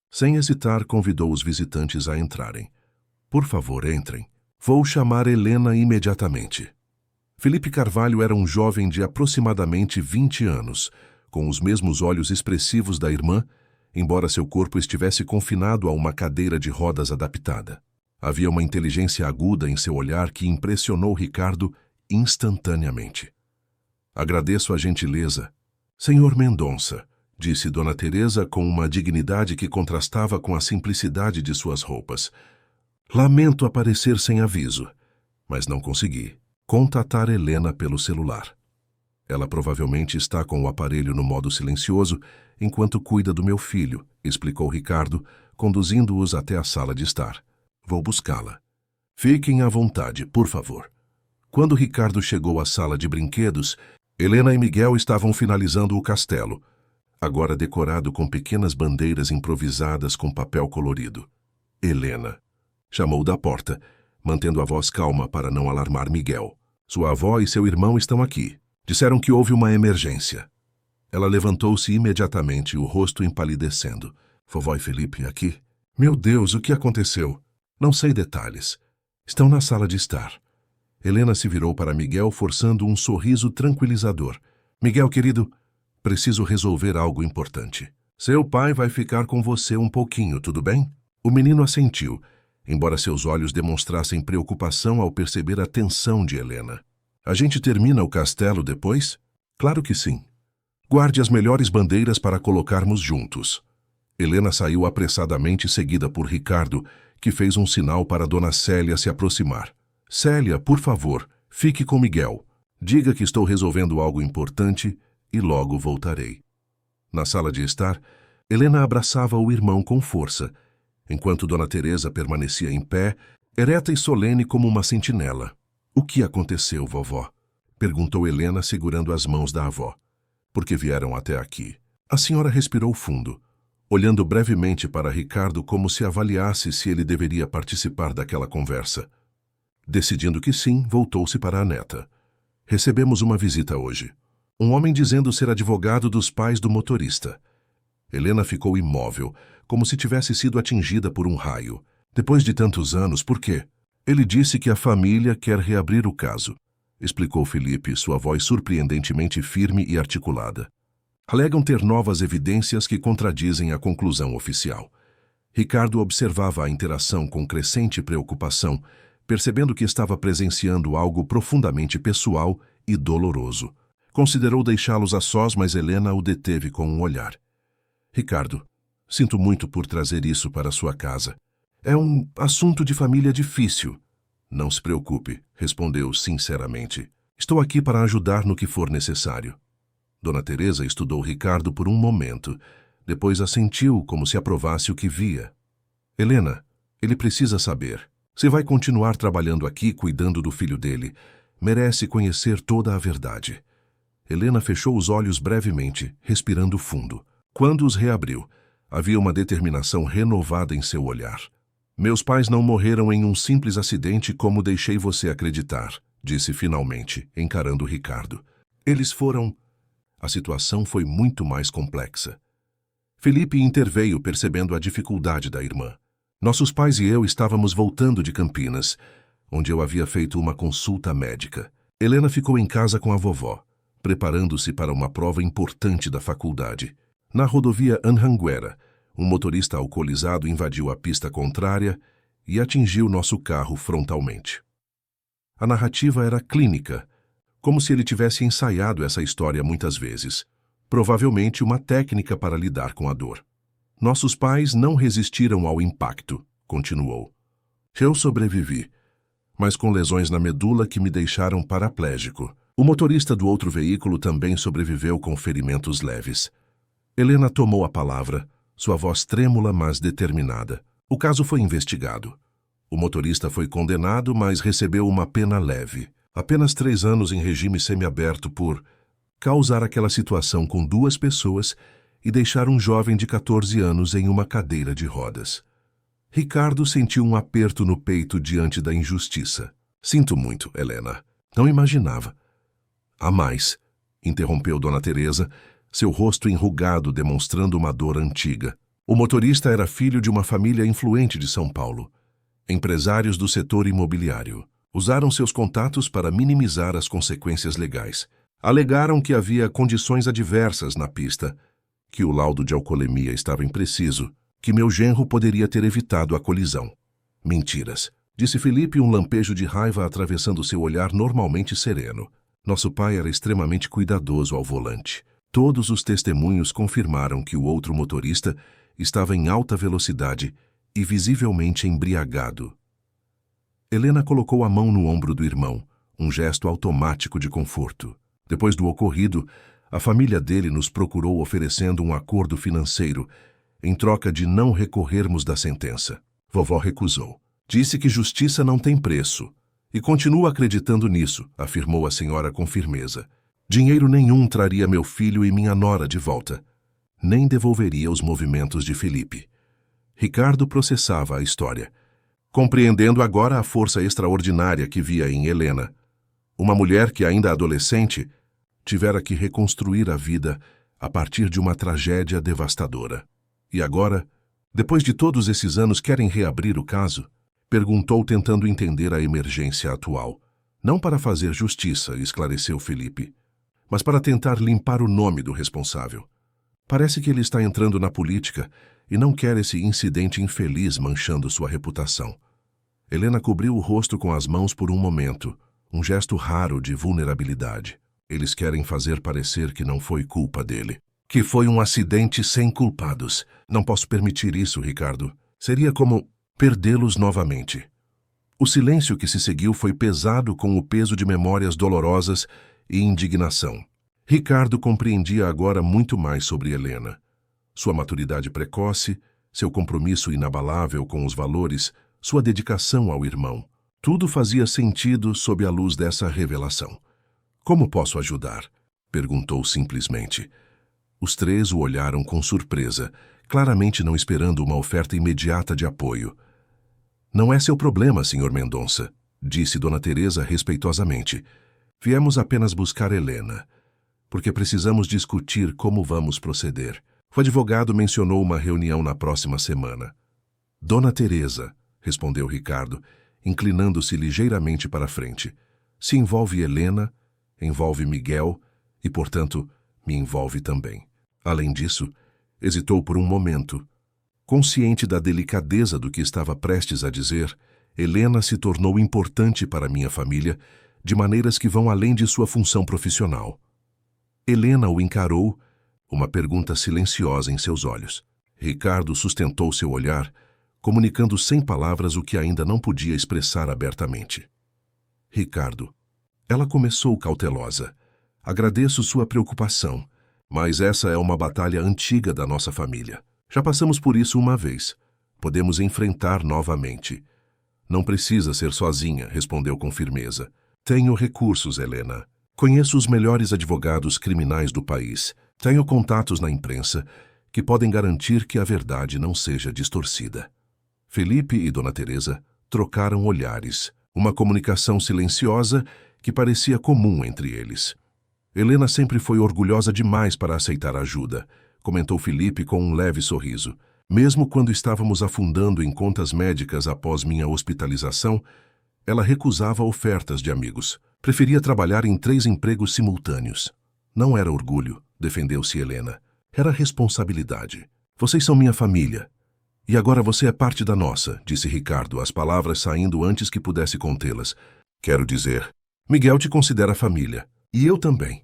Sem hesitar, convidou os visitantes a entrarem. Por favor, entrem. Vou chamar Helena imediatamente. Felipe Carvalho era um jovem de aproximadamente 20 anos, com os mesmos olhos expressivos da irmã, embora seu corpo estivesse confinado a uma cadeira de rodas adaptada. Havia uma inteligência aguda em seu olhar que impressionou Ricardo instantaneamente. Agradeço a gentileza. Senhor Mendonça, disse Dona Teresa com uma dignidade que contrastava com a simplicidade de suas roupas. Lamento aparecer sem aviso, mas não consegui contatar Helena pelo celular. Ela provavelmente está com o aparelho no modo silencioso enquanto cuida do meu filho, explicou Ricardo, conduzindo-os até a sala de estar. Vou buscá-la. Fiquem à vontade, por favor. Quando Ricardo chegou à sala de brinquedos, Helena e Miguel estavam finalizando o castelo, agora decorado com pequenas bandeiras improvisadas com papel colorido. Helena chamou da porta, mantendo a voz calma para não alarmar Miguel. Sua avó e seu irmão estão aqui. Disseram que houve uma emergência. Ela levantou-se imediatamente, o rosto empalidecendo. Vovó e Felipe aqui? Meu Deus, o que aconteceu? Não sei detalhes. Estão na sala de estar. Helena se virou para Miguel, forçando um sorriso tranquilizador. Miguel, querido, preciso resolver algo importante. Seu pai vai ficar com você um pouquinho, tudo bem? O menino assentiu, embora seus olhos demonstrassem preocupação ao perceber a tensão de Helena. A gente termina o castelo depois? Claro que sim. Guarde as melhores bandeiras para colocarmos juntos. Helena saiu apressadamente, seguida por Ricardo, que fez um sinal para Dona Célia se aproximar. Célia, por favor, fique com Miguel. Diga que estou resolvendo algo importante e logo voltarei. Na sala de estar, Helena abraçava o irmão com força, enquanto Dona Teresa permanecia em pé, ereta e solene como uma sentinela. O que aconteceu, vovó? Perguntou Helena, segurando as mãos da avó. Por que vieram até aqui? A senhora respirou fundo, olhando brevemente para Ricardo como se avaliasse se ele deveria participar daquela conversa. Decidindo que sim, voltou-se para a neta. Recebemos uma visita hoje. Um homem dizendo ser advogado dos pais do motorista. Helena ficou imóvel, como se tivesse sido atingida por um raio. Depois de tantos anos, por quê? Ele disse que a família quer reabrir o caso, explicou Felipe, sua voz surpreendentemente firme e articulada. Alegam ter novas evidências que contradizem a conclusão oficial. Ricardo observava a interação com crescente preocupação, percebendo que estava presenciando algo profundamente pessoal e doloroso. Considerou deixá-los a sós, mas Helena o deteve com um olhar. Ricardo, sinto muito por trazer isso para sua casa. É um assunto de família difícil. Não se preocupe, respondeu sinceramente. Estou aqui para ajudar no que for necessário. Dona Teresa estudou Ricardo por um momento, depois assentiu como se aprovasse o que via. Helena, ele precisa saber. Você vai continuar trabalhando aqui, cuidando do filho dele. Merece conhecer toda a verdade. Helena fechou os olhos brevemente, respirando fundo. Quando os reabriu, Havia uma determinação renovada em seu olhar. Meus pais não morreram em um simples acidente como deixei você acreditar, disse finalmente, encarando Ricardo. Eles foram... A situação foi muito mais complexa. Felipe interveio, percebendo a dificuldade da irmã. Nossos pais e eu estávamos voltando de Campinas, onde eu havia feito uma consulta médica. Helena ficou em casa com a vovó, preparando-se para uma prova importante da faculdade. Na rodovia Anhanguera, um motorista alcoolizado invadiu a pista contrária e atingiu nosso carro frontalmente. A narrativa era clínica, como se ele tivesse ensaiado essa história muitas vezes, provavelmente uma técnica para lidar com a dor. Nossos pais não resistiram ao impacto, continuou. Eu sobrevivi, mas com lesões na medula que me deixaram paraplégico. O motorista do outro veículo também sobreviveu com ferimentos leves. Helena tomou a palavra, sua voz trêmula, mas determinada. O caso foi investigado. O motorista foi condenado, mas recebeu uma pena leve. Apenas 3 anos em regime semiaberto por causar aquela situação com 2 pessoas e deixar um jovem de 14 anos em uma cadeira de rodas. Ricardo sentiu um aperto no peito diante da injustiça. Sinto muito, Helena. Não imaginava. Há mais, interrompeu Dona Teresa, seu rosto enrugado demonstrando uma dor antiga. O motorista era filho de uma família influente de São Paulo. Empresários do setor imobiliário. Usaram seus contatos para minimizar as consequências legais. Alegaram que havia condições adversas na pista, que o laudo de alcoolemia estava impreciso, que meu genro poderia ter evitado a colisão. Mentiras, disse Felipe, um lampejo de raiva atravessando seu olhar normalmente sereno. Nosso pai era extremamente cuidadoso ao volante. Todos os testemunhos confirmaram que o outro motorista estava em alta velocidade e visivelmente embriagado. Helena colocou a mão no ombro do irmão, um gesto automático de conforto. Depois do ocorrido, a família dele nos procurou oferecendo um acordo financeiro em troca de não recorrermos da sentença. Vovó recusou. Disse que justiça não tem preço. E continua acreditando nisso, afirmou a senhora com firmeza. Dinheiro nenhum traria meu filho e minha nora de volta. Nem devolveria os movimentos de Felipe. Ricardo processava a história, compreendendo agora a força extraordinária que via em Helena. Uma mulher que, ainda adolescente, tivera que reconstruir a vida a partir de uma tragédia devastadora. E agora, depois de todos esses anos, querem reabrir o caso? Perguntou, tentando entender a emergência atual. Não para fazer justiça, esclareceu Felipe, mas para tentar limpar o nome do responsável. Parece que ele está entrando na política e não quer esse incidente infeliz manchando sua reputação. Helena cobriu o rosto com as mãos por um momento, um gesto raro de vulnerabilidade. Eles querem fazer parecer que não foi culpa dele, que foi um acidente sem culpados. Não posso permitir isso, Ricardo. Seria como perdê-los novamente. O silêncio que se seguiu foi pesado com o peso de memórias dolorosas e indignação. Ricardo compreendia agora muito mais sobre Helena. Sua maturidade precoce, seu compromisso inabalável com os valores, sua dedicação ao irmão. Tudo fazia sentido sob a luz dessa revelação. Como posso ajudar? Perguntou simplesmente. Os 3 o olharam com surpresa, claramente não esperando uma oferta imediata de apoio. Não é seu problema, Sr. Mendonça, disse Dona Teresa respeitosamente. Viemos apenas buscar Helena, porque precisamos discutir como vamos proceder. O advogado mencionou uma reunião na próxima semana. Dona Teresa, respondeu Ricardo, inclinando-se ligeiramente para a frente. Se envolve Helena, envolve Miguel e, portanto, me envolve também. Além disso, hesitou por um momento. Consciente da delicadeza do que estava prestes a dizer, Helena se tornou importante para minha família de maneiras que vão além de sua função profissional. Helena o encarou, uma pergunta silenciosa em seus olhos. Ricardo sustentou seu olhar, comunicando sem palavras o que ainda não podia expressar abertamente. Ricardo, ela começou cautelosa. Agradeço sua preocupação, mas essa é uma batalha antiga da nossa família. Já passamos por isso uma vez. Podemos enfrentar novamente. Não precisa ser sozinha, respondeu com firmeza. Tenho recursos, Helena. Conheço os melhores advogados criminais do país. Tenho contatos na imprensa que podem garantir que a verdade não seja distorcida. Felipe e Dona Teresa trocaram olhares, uma comunicação silenciosa que parecia comum entre eles. Helena sempre foi orgulhosa demais para aceitar ajuda, comentou Felipe com um leve sorriso. Mesmo quando estávamos afundando em contas médicas após minha hospitalização, ela recusava ofertas de amigos. Preferia trabalhar em 3 empregos simultâneos. Não era orgulho, defendeu-se Helena. Era responsabilidade. Vocês são minha família. E agora você é parte da nossa, disse Ricardo, as palavras saindo antes que pudesse contê-las. Quero dizer, Miguel te considera família. E eu também.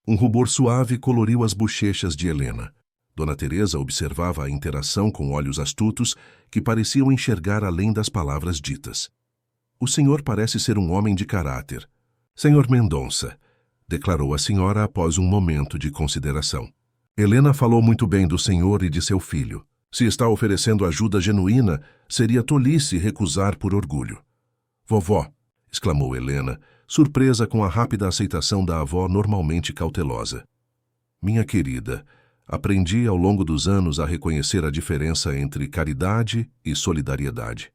Um rubor suave coloriu as bochechas de Helena. Dona Teresa observava a interação com olhos astutos que pareciam enxergar além das palavras ditas. O senhor parece ser um homem de caráter. Senhor Mendonça, declarou a senhora após um momento de consideração. Helena falou muito bem do senhor e de seu filho. Se está oferecendo ajuda genuína, seria tolice recusar por orgulho. Vovó, exclamou Helena, surpresa com a rápida aceitação da avó normalmente cautelosa. Minha querida, aprendi ao longo dos anos a reconhecer a diferença entre caridade e solidariedade.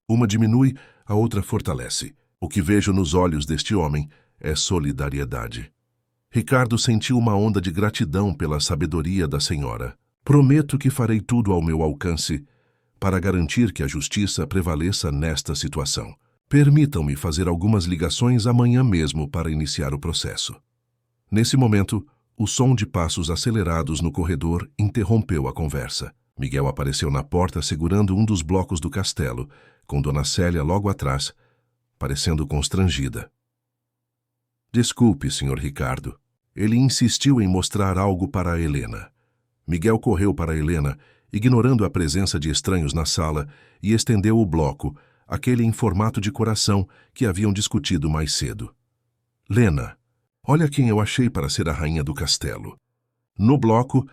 Uma diminui, a outra fortalece. O que vejo nos olhos deste homem é solidariedade. Ricardo sentiu uma onda de gratidão pela sabedoria da senhora. Prometo que farei tudo ao meu alcance para garantir que a justiça prevaleça nesta situação. Permitam-me fazer algumas ligações amanhã mesmo para iniciar o processo. Nesse momento, o som de passos acelerados no corredor interrompeu a conversa. Miguel apareceu na porta segurando um dos blocos do castelo, com Dona Célia logo atrás, parecendo constrangida. Desculpe, Sr. Ricardo. Ele insistiu em mostrar algo para Helena. Miguel correu para Helena, ignorando a presença de estranhos na sala, e estendeu o bloco, aquele em formato de coração que haviam discutido mais cedo. Lena, olha quem eu achei para ser a rainha do castelo. No bloco,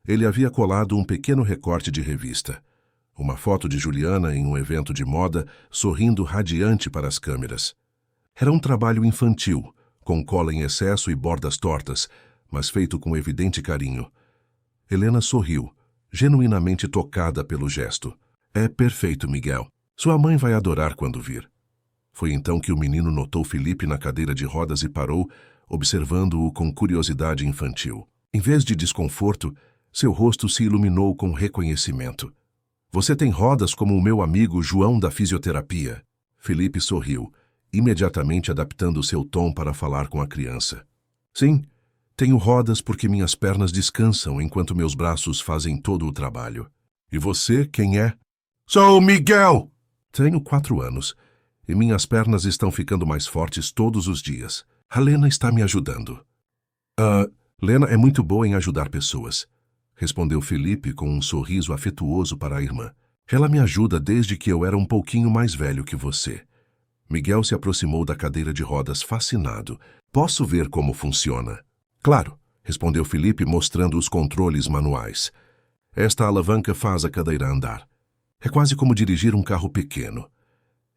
ele havia colado um pequeno recorte de revista. Uma foto de Juliana em um evento de moda, sorrindo radiante para as câmeras. Era um trabalho infantil, com cola em excesso e bordas tortas, mas feito com evidente carinho. Helena sorriu, genuinamente tocada pelo gesto. É perfeito, Miguel. Sua mãe vai adorar quando vir. Foi então que o menino notou Felipe na cadeira de rodas e parou, observando-o com curiosidade infantil. Em vez de desconforto, seu rosto se iluminou com reconhecimento. Você tem rodas como o meu amigo João da fisioterapia. Felipe sorriu, imediatamente adaptando seu tom para falar com a criança. Sim, tenho rodas porque minhas pernas descansam enquanto meus braços fazem todo o trabalho. E você, quem é? Sou Miguel! Tenho 4 anos e minhas pernas estão ficando mais fortes todos os dias. A Lena está me ajudando. Lena é muito boa em ajudar pessoas, respondeu Felipe com um sorriso afetuoso para a irmã. Ela me ajuda desde que eu era um pouquinho mais velho que você. Miguel se aproximou da cadeira de rodas fascinado. Posso ver como funciona? Claro, respondeu Felipe mostrando os controles manuais. Esta alavanca faz a cadeira andar. É quase como dirigir um carro pequeno.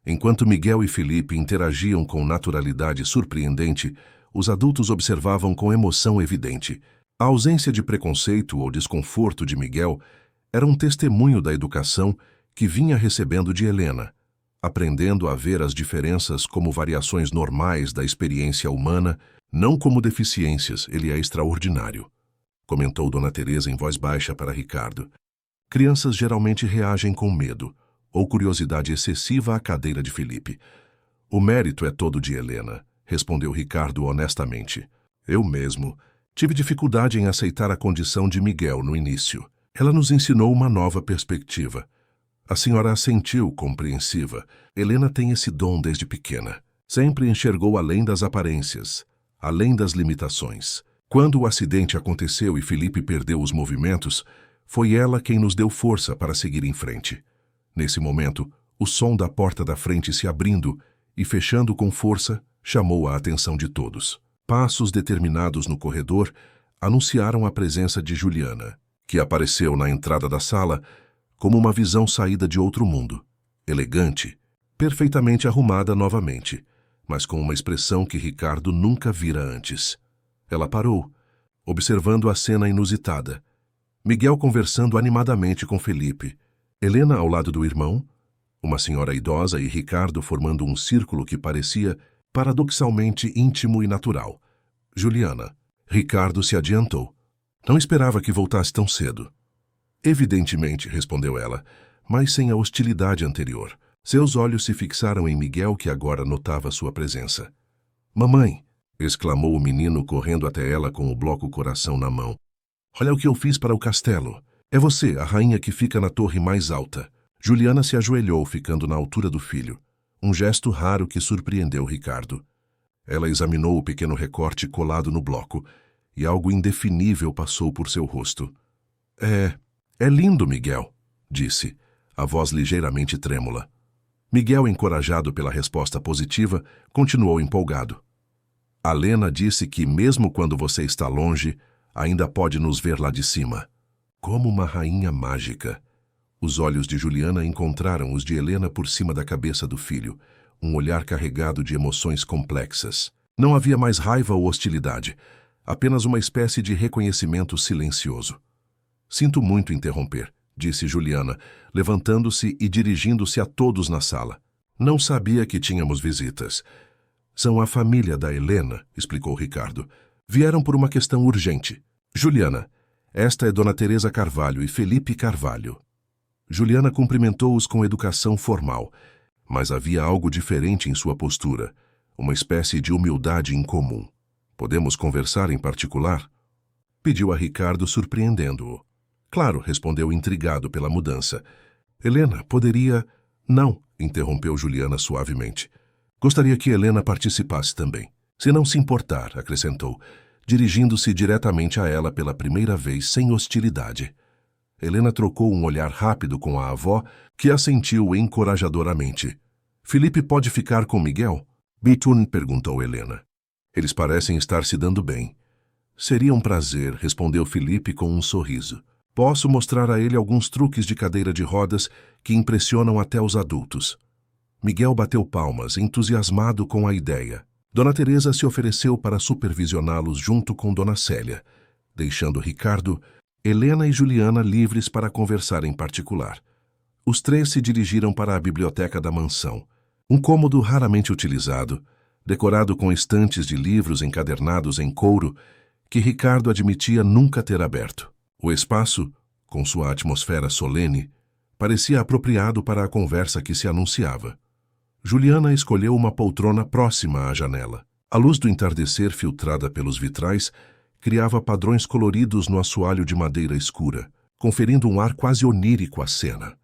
Enquanto Miguel e Felipe interagiam com naturalidade surpreendente, os adultos observavam com emoção evidente. A ausência de preconceito ou desconforto de Miguel era um testemunho da educação que vinha recebendo de Helena, aprendendo a ver as diferenças como variações normais da experiência humana, não como deficiências. Ele é extraordinário, comentou Dona Teresa em voz baixa para Ricardo. Crianças geralmente reagem com medo ou curiosidade excessiva à cadeira de Felipe. O mérito é todo de Helena, respondeu Ricardo honestamente. Eu mesmo tive dificuldade em aceitar a condição de Miguel no início. Ela nos ensinou uma nova perspectiva. A senhora assentiu, compreensiva. Helena tem esse dom desde pequena. Sempre enxergou além das aparências, além das limitações. Quando o acidente aconteceu e Felipe perdeu os movimentos, foi ela quem nos deu força para seguir em frente. Nesse momento, o som da porta da frente se abrindo e fechando com força chamou a atenção de todos. Passos determinados no corredor anunciaram a presença de Juliana, que apareceu na entrada da sala como uma visão saída de outro mundo, elegante, perfeitamente arrumada novamente, mas com uma expressão que Ricardo nunca vira antes. Ela parou, observando a cena inusitada, Miguel conversando animadamente com Felipe. Helena ao lado do irmão, uma senhora idosa e Ricardo formando um círculo que parecia paradoxalmente íntimo e natural. Juliana. Ricardo se adiantou. Não esperava que voltasse tão cedo. Evidentemente, respondeu ela, mas sem a hostilidade anterior. Seus olhos se fixaram em Miguel, que agora notava sua presença. Mamãe! Exclamou o menino, correndo até ela com o bloco-coração na mão. Olha o que eu fiz para o castelo. É você, a rainha que fica na torre mais alta. Juliana se ajoelhou, ficando na altura do filho. Um gesto raro que surpreendeu Ricardo. Ela examinou o pequeno recorte colado no bloco, e algo indefinível passou por seu rosto. É lindo, Miguel, disse, a voz ligeiramente trêmula. Miguel, encorajado pela resposta positiva, continuou empolgado. A Lena disse que, mesmo quando você está longe, ainda pode nos ver lá de cima. Como uma rainha mágica. Os olhos de Juliana encontraram os de Helena por cima da cabeça do filho, um olhar carregado de emoções complexas. Não havia mais raiva ou hostilidade, apenas uma espécie de reconhecimento silencioso. Sinto muito interromper, disse Juliana, levantando-se e dirigindo-se a todos na sala. Não sabia que tínhamos visitas. São a família da Helena, explicou Ricardo. Vieram por uma questão urgente. Juliana, esta é Dona Teresa Carvalho e Felipe Carvalho. Juliana cumprimentou-os com educação formal, mas havia algo diferente em sua postura, uma espécie de humildade incomum. Podemos conversar em particular? Pediu a Ricardo, surpreendendo-o. Claro, respondeu intrigado pela mudança. Helena, poderia... Não, interrompeu Juliana suavemente. Gostaria que Helena participasse também. Se não se importar, acrescentou, dirigindo-se diretamente a ela pela primeira vez sem hostilidade. Helena trocou um olhar rápido com a avó, que assentiu encorajadoramente. Felipe pode ficar com Miguel? Bitun, perguntou Helena. Eles parecem estar se dando bem. Seria um prazer, respondeu Felipe com um sorriso. Posso mostrar a ele alguns truques de cadeira de rodas que impressionam até os adultos. Miguel bateu palmas, entusiasmado com a ideia. Dona Teresa se ofereceu para supervisioná-los junto com Dona Célia, deixando Ricardo, Helena e Juliana livres para conversar em particular. Os três se dirigiram para a biblioteca da mansão, um cômodo raramente utilizado, decorado com estantes de livros encadernados em couro que Ricardo admitia nunca ter aberto. O espaço, com sua atmosfera solene, parecia apropriado para a conversa que se anunciava. Juliana escolheu uma poltrona próxima à janela. A luz do entardecer, filtrada pelos vitrais, criava padrões coloridos no assoalho de madeira escura, conferindo um ar quase onírico à cena.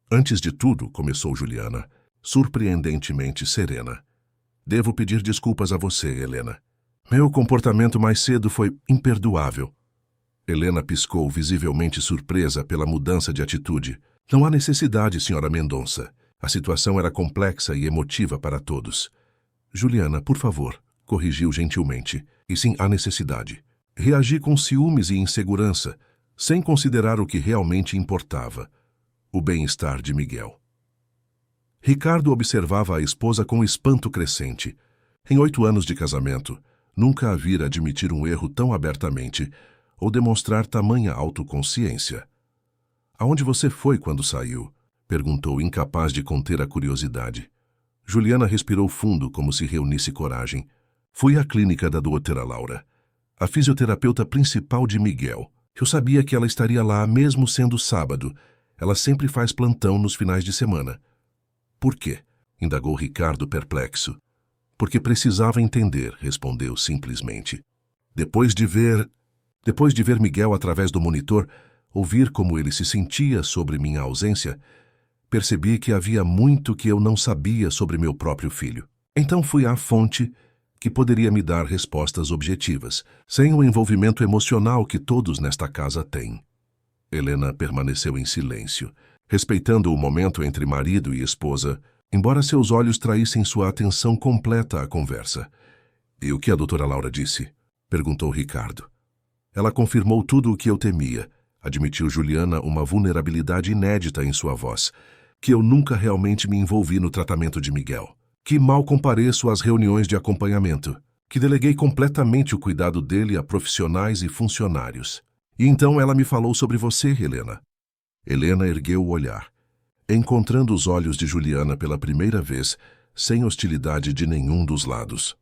Antes de tudo, começou Juliana, surpreendentemente serena. Devo pedir desculpas a você, Helena. Meu comportamento mais cedo foi imperdoável. Helena piscou, visivelmente surpresa pela mudança de atitude. Não há necessidade, senhora Mendonça. A situação era complexa e emotiva para todos. Juliana, por favor, corrigiu gentilmente. E sim, há necessidade. Reagi com ciúmes e insegurança, sem considerar o que realmente importava, o bem-estar de Miguel. Ricardo observava a esposa com espanto crescente. Em 8 anos de casamento, nunca a vira admitir um erro tão abertamente ou demonstrar tamanha autoconsciência. Aonde você foi quando saiu? Perguntou, incapaz de conter a curiosidade. Juliana respirou fundo, como se reunisse coragem. Fui à clínica da doutora Laura, a fisioterapeuta principal de Miguel. Eu sabia que ela estaria lá, mesmo sendo sábado. Ela sempre faz plantão nos finais de semana. Por quê? Indagou Ricardo, perplexo. Porque precisava entender, respondeu simplesmente. Depois de ver Miguel através do monitor, ouvir como ele se sentia sobre minha ausência, percebi que havia muito que eu não sabia sobre meu próprio filho. Então fui à fonte que poderia me dar respostas objetivas, sem o envolvimento emocional que todos nesta casa têm. Helena permaneceu em silêncio, respeitando o momento entre marido e esposa, embora seus olhos traíssem sua atenção completa à conversa. E o que a doutora Laura disse? Perguntou Ricardo. Ela confirmou tudo o que eu temia, admitiu Juliana, uma vulnerabilidade inédita em sua voz, que eu nunca realmente me envolvi no tratamento de Miguel, que mal compareço às reuniões de acompanhamento, que deleguei completamente o cuidado dele a profissionais e funcionários. E então ela me falou sobre você, Helena. Helena ergueu o olhar, encontrando os olhos de Juliana pela primeira vez, sem hostilidade de nenhum dos lados.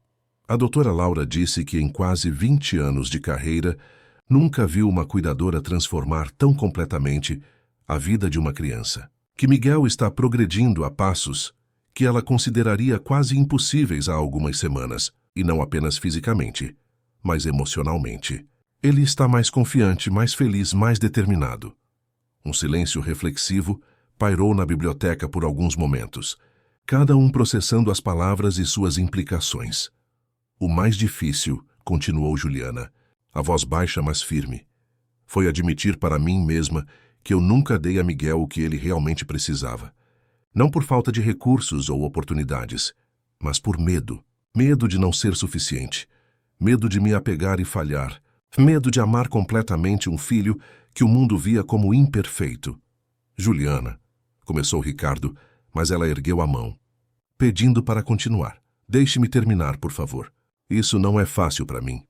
A doutora Laura disse que em quase 20 anos de carreira, nunca viu uma cuidadora transformar tão completamente a vida de uma criança. Que Miguel está progredindo a passos que ela consideraria quase impossíveis há algumas semanas, e não apenas fisicamente, mas emocionalmente. Ele está mais confiante, mais feliz, mais determinado. Um silêncio reflexivo pairou na biblioteca por alguns momentos, cada um processando as palavras e suas implicações. O mais difícil, continuou Juliana, a voz baixa mas firme, foi admitir para mim mesma que eu nunca dei a Miguel o que ele realmente precisava. Não por falta de recursos ou oportunidades, mas por medo. Medo de não ser suficiente. Medo de me apegar e falhar. Medo de amar completamente um filho que o mundo via como imperfeito. Juliana, começou Ricardo, mas ela ergueu a mão, pedindo para continuar. Deixe-me terminar, por favor. Isso não é fácil para mim.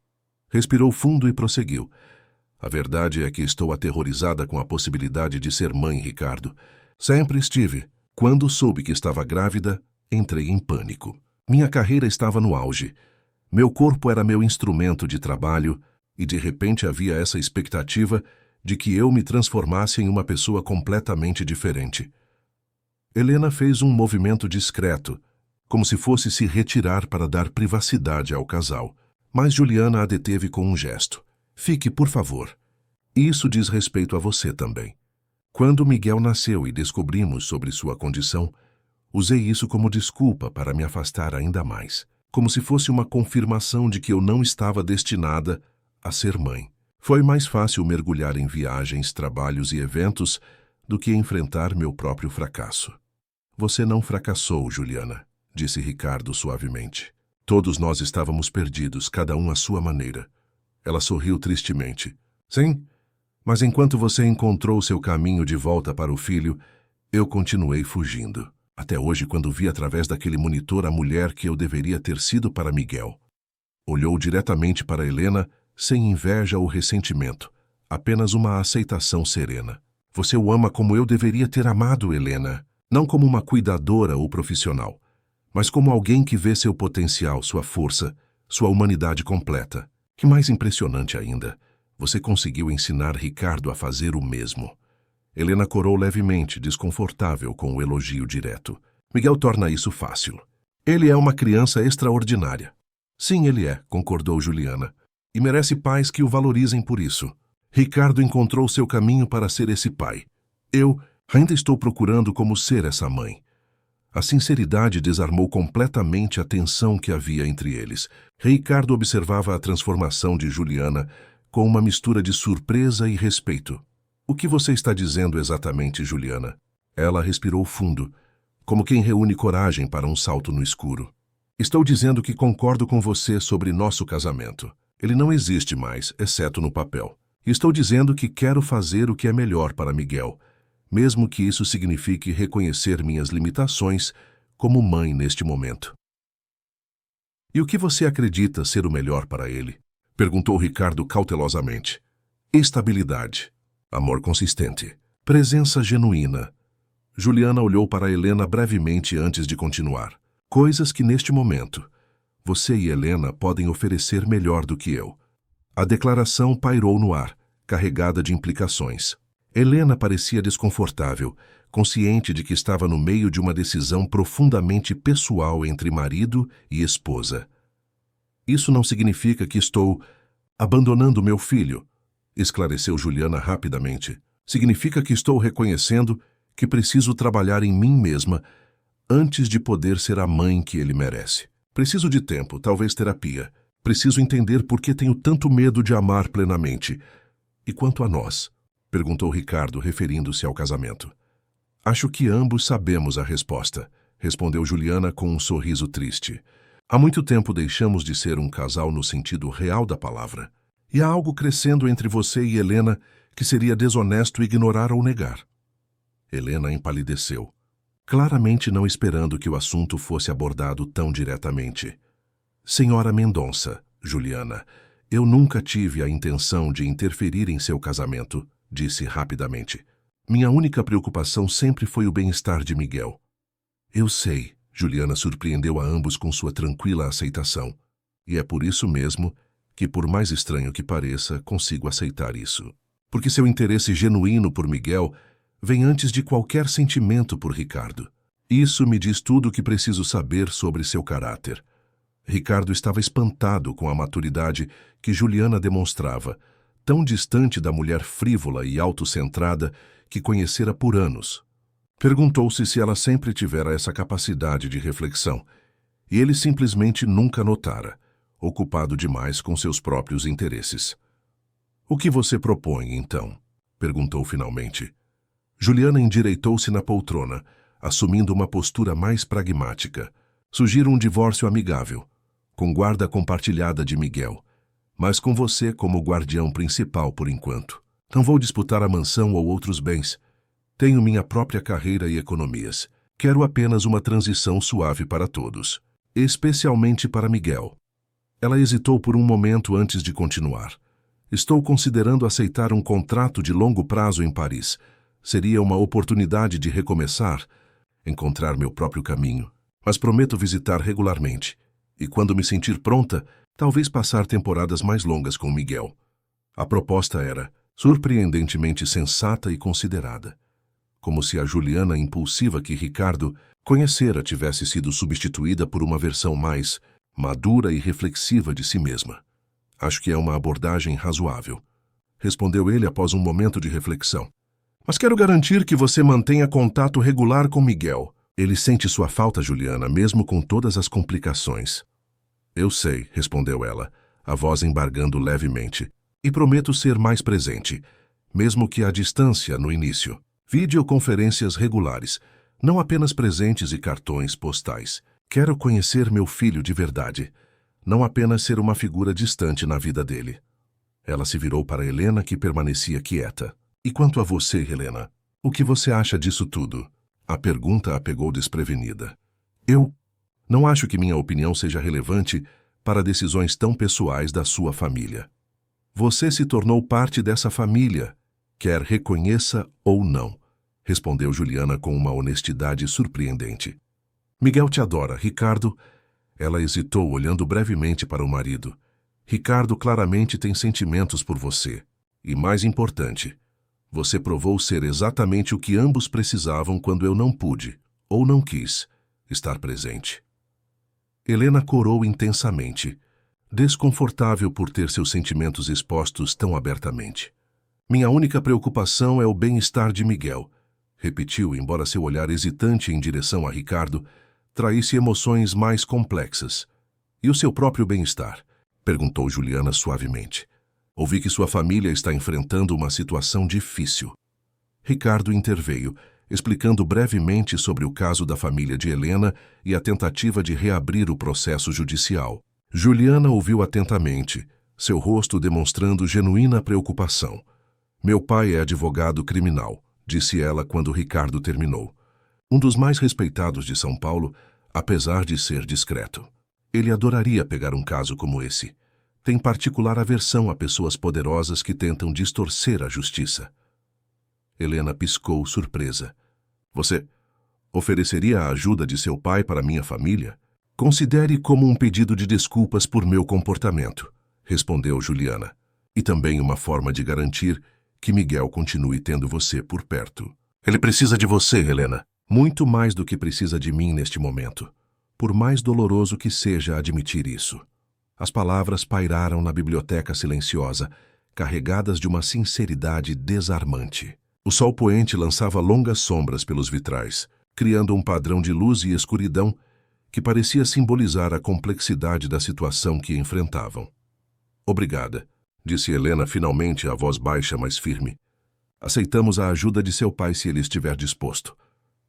Respirou fundo e prosseguiu. A verdade é que estou aterrorizada com a possibilidade de ser mãe, Ricardo. Sempre estive. Quando soube que estava grávida, entrei em pânico. Minha carreira estava no auge. Meu corpo era meu instrumento de trabalho e de repente havia essa expectativa de que eu me transformasse em uma pessoa completamente diferente. Helena fez um movimento discreto, como se fosse se retirar para dar privacidade ao casal. Mas Juliana a deteve com um gesto. Fique, por favor. Isso diz respeito a você também. Quando Miguel nasceu e descobrimos sobre sua condição, usei isso como desculpa para me afastar ainda mais, como se fosse uma confirmação de que eu não estava destinada a ser mãe. Foi mais fácil mergulhar em viagens, trabalhos e eventos do que enfrentar meu próprio fracasso. Você não fracassou, Juliana, disse Ricardo suavemente. Todos nós estávamos perdidos, cada um à sua maneira. Ela sorriu tristemente. Sim, mas enquanto você encontrou seu caminho de volta para o filho, eu continuei fugindo. Até hoje, quando vi através daquele monitor a mulher que eu deveria ter sido para Miguel. Olhou diretamente para Helena, sem inveja ou ressentimento, apenas uma aceitação serena. Você o ama como eu deveria ter amado, Helena, não como uma cuidadora ou profissional, mas como alguém que vê seu potencial, sua força, sua humanidade completa. E mais impressionante ainda, você conseguiu ensinar Ricardo a fazer o mesmo. Helena corou levemente, desconfortável com o elogio direto. Miguel torna isso fácil. Ele é uma criança extraordinária. Sim, ele é, concordou Juliana. E merece pais que o valorizem por isso. Ricardo encontrou seu caminho para ser esse pai. Eu ainda estou procurando como ser essa mãe. A sinceridade desarmou completamente a tensão que havia entre eles. Ricardo observava a transformação de Juliana com uma mistura de surpresa e respeito. O que você está dizendo exatamente, Juliana? Ela respirou fundo, como quem reúne coragem para um salto no escuro. Estou dizendo que concordo com você sobre nosso casamento. Ele não existe mais, exceto no papel. Estou dizendo que quero fazer o que é melhor para Miguel, mesmo que isso signifique reconhecer minhas limitações como mãe neste momento. E o que você acredita ser o melhor para ele? Perguntou Ricardo cautelosamente. Estabilidade, amor consistente, presença genuína. Juliana olhou para Helena brevemente antes de continuar. Coisas que neste momento, você e Helena podem oferecer melhor do que eu. A declaração pairou no ar, carregada de implicações. Helena parecia desconfortável, consciente de que estava no meio de uma decisão profundamente pessoal entre marido e esposa. Isso não significa que estou abandonando meu filho, esclareceu Juliana rapidamente. Significa que estou reconhecendo que preciso trabalhar em mim mesma antes de poder ser a mãe que ele merece. Preciso de tempo, talvez terapia. Preciso entender por que tenho tanto medo de amar plenamente. E quanto a nós? Perguntou Ricardo, referindo-se ao casamento. Acho que ambos sabemos a resposta, respondeu Juliana com um sorriso triste. Há muito tempo deixamos de ser um casal no sentido real da palavra. E há algo crescendo entre você e Helena que seria desonesto ignorar ou negar. Helena empalideceu, claramente não esperando que o assunto fosse abordado tão diretamente. Senhora Mendonça, Juliana, Eu nunca tive a intenção de interferir em seu casamento, disse rapidamente. Minha única preocupação sempre foi o bem-estar de Miguel. Eu sei, Juliana surpreendeu a ambos com sua tranquila aceitação. E é por isso mesmo que, por mais estranho que pareça, consigo aceitar isso. Porque seu interesse genuíno por Miguel vem antes de qualquer sentimento por Ricardo. Isso me diz tudo o que preciso saber sobre seu caráter. Ricardo estava espantado com a maturidade que Juliana demonstrava, tão distante da mulher frívola e autocentrada que conhecera por anos. Perguntou-se se ela sempre tivera essa capacidade de reflexão, e ele simplesmente nunca notara, ocupado demais com seus próprios interesses. "O que você propõe, então?" perguntou finalmente. Juliana endireitou-se na poltrona, assumindo uma postura mais pragmática. "Sugiro um divórcio amigável, com guarda compartilhada de Miguel, mas com você como guardião principal por enquanto. Não vou disputar a mansão ou outros bens. Tenho minha própria carreira e economias. Quero apenas uma transição suave para todos, especialmente para Miguel." Ela hesitou por um momento antes de continuar. "Estou considerando aceitar um contrato de longo prazo em Paris. Seria uma oportunidade de recomeçar, encontrar meu próprio caminho. Mas prometo visitar regularmente. E quando me sentir pronta, talvez passar temporadas mais longas com Miguel." A proposta era surpreendentemente sensata e considerada. Como se a Juliana impulsiva que Ricardo conhecera tivesse sido substituída por uma versão mais madura e reflexiva de si mesma. "Acho que é uma abordagem razoável", respondeu ele após um momento de reflexão. "Mas quero garantir que você mantenha contato regular com Miguel. Ele sente sua falta, Juliana, mesmo com todas as complicações." "Eu sei", respondeu ela, a voz embargando levemente. "E prometo ser mais presente, mesmo que à distância no início. Videoconferências regulares, não apenas presentes e cartões postais. Quero conhecer meu filho de verdade, não apenas ser uma figura distante na vida dele." Ela se virou para Helena, que permanecia quieta. "E quanto a você, Helena? O que você acha disso tudo?" A pergunta a pegou desprevenida. "Eu não acho que minha opinião seja relevante para decisões tão pessoais da sua família. Você se tornou parte dessa família, quer reconheça ou não", respondeu Juliana com uma honestidade surpreendente. "Miguel te adora, Ricardo." Ela hesitou, olhando brevemente para o marido. "Ricardo claramente tem sentimentos por você. E mais importante, você provou ser exatamente o que ambos precisavam quando eu não pude, ou não quis, estar presente." Helena corou intensamente, desconfortável por ter seus sentimentos expostos tão abertamente. "Minha única preocupação é o bem-estar de Miguel", repetiu, embora seu olhar hesitante em direção a Ricardo traísse emoções mais complexas. "E o seu próprio bem-estar?" perguntou Juliana suavemente. "Ouvi que sua família está enfrentando uma situação difícil." Ricardo interveio, explicando brevemente sobre o caso da família de Helena e a tentativa de reabrir o processo judicial. Juliana ouviu atentamente, seu rosto demonstrando genuína preocupação. "Meu pai é advogado criminal", disse ela quando Ricardo terminou. "Um dos mais respeitados de São Paulo, apesar de ser discreto. Ele adoraria pegar um caso como esse. Tem particular aversão a pessoas poderosas que tentam distorcer a justiça." Helena piscou, surpresa. "Você ofereceria a ajuda de seu pai para minha família?" "Considere como um pedido de desculpas por meu comportamento", respondeu Juliana. "E também uma forma de garantir que Miguel continue tendo você por perto." "Ele precisa de você, Helena. Muito mais do que precisa de mim neste momento. Por mais doloroso que seja admitir isso." As palavras pairaram na biblioteca silenciosa, carregadas de uma sinceridade desarmante. O sol poente lançava longas sombras pelos vitrais, criando um padrão de luz e escuridão que parecia simbolizar a complexidade da situação que enfrentavam. "Obrigada", disse Helena finalmente, a voz baixa, mas firme. "Aceitamos a ajuda de seu pai se ele estiver disposto."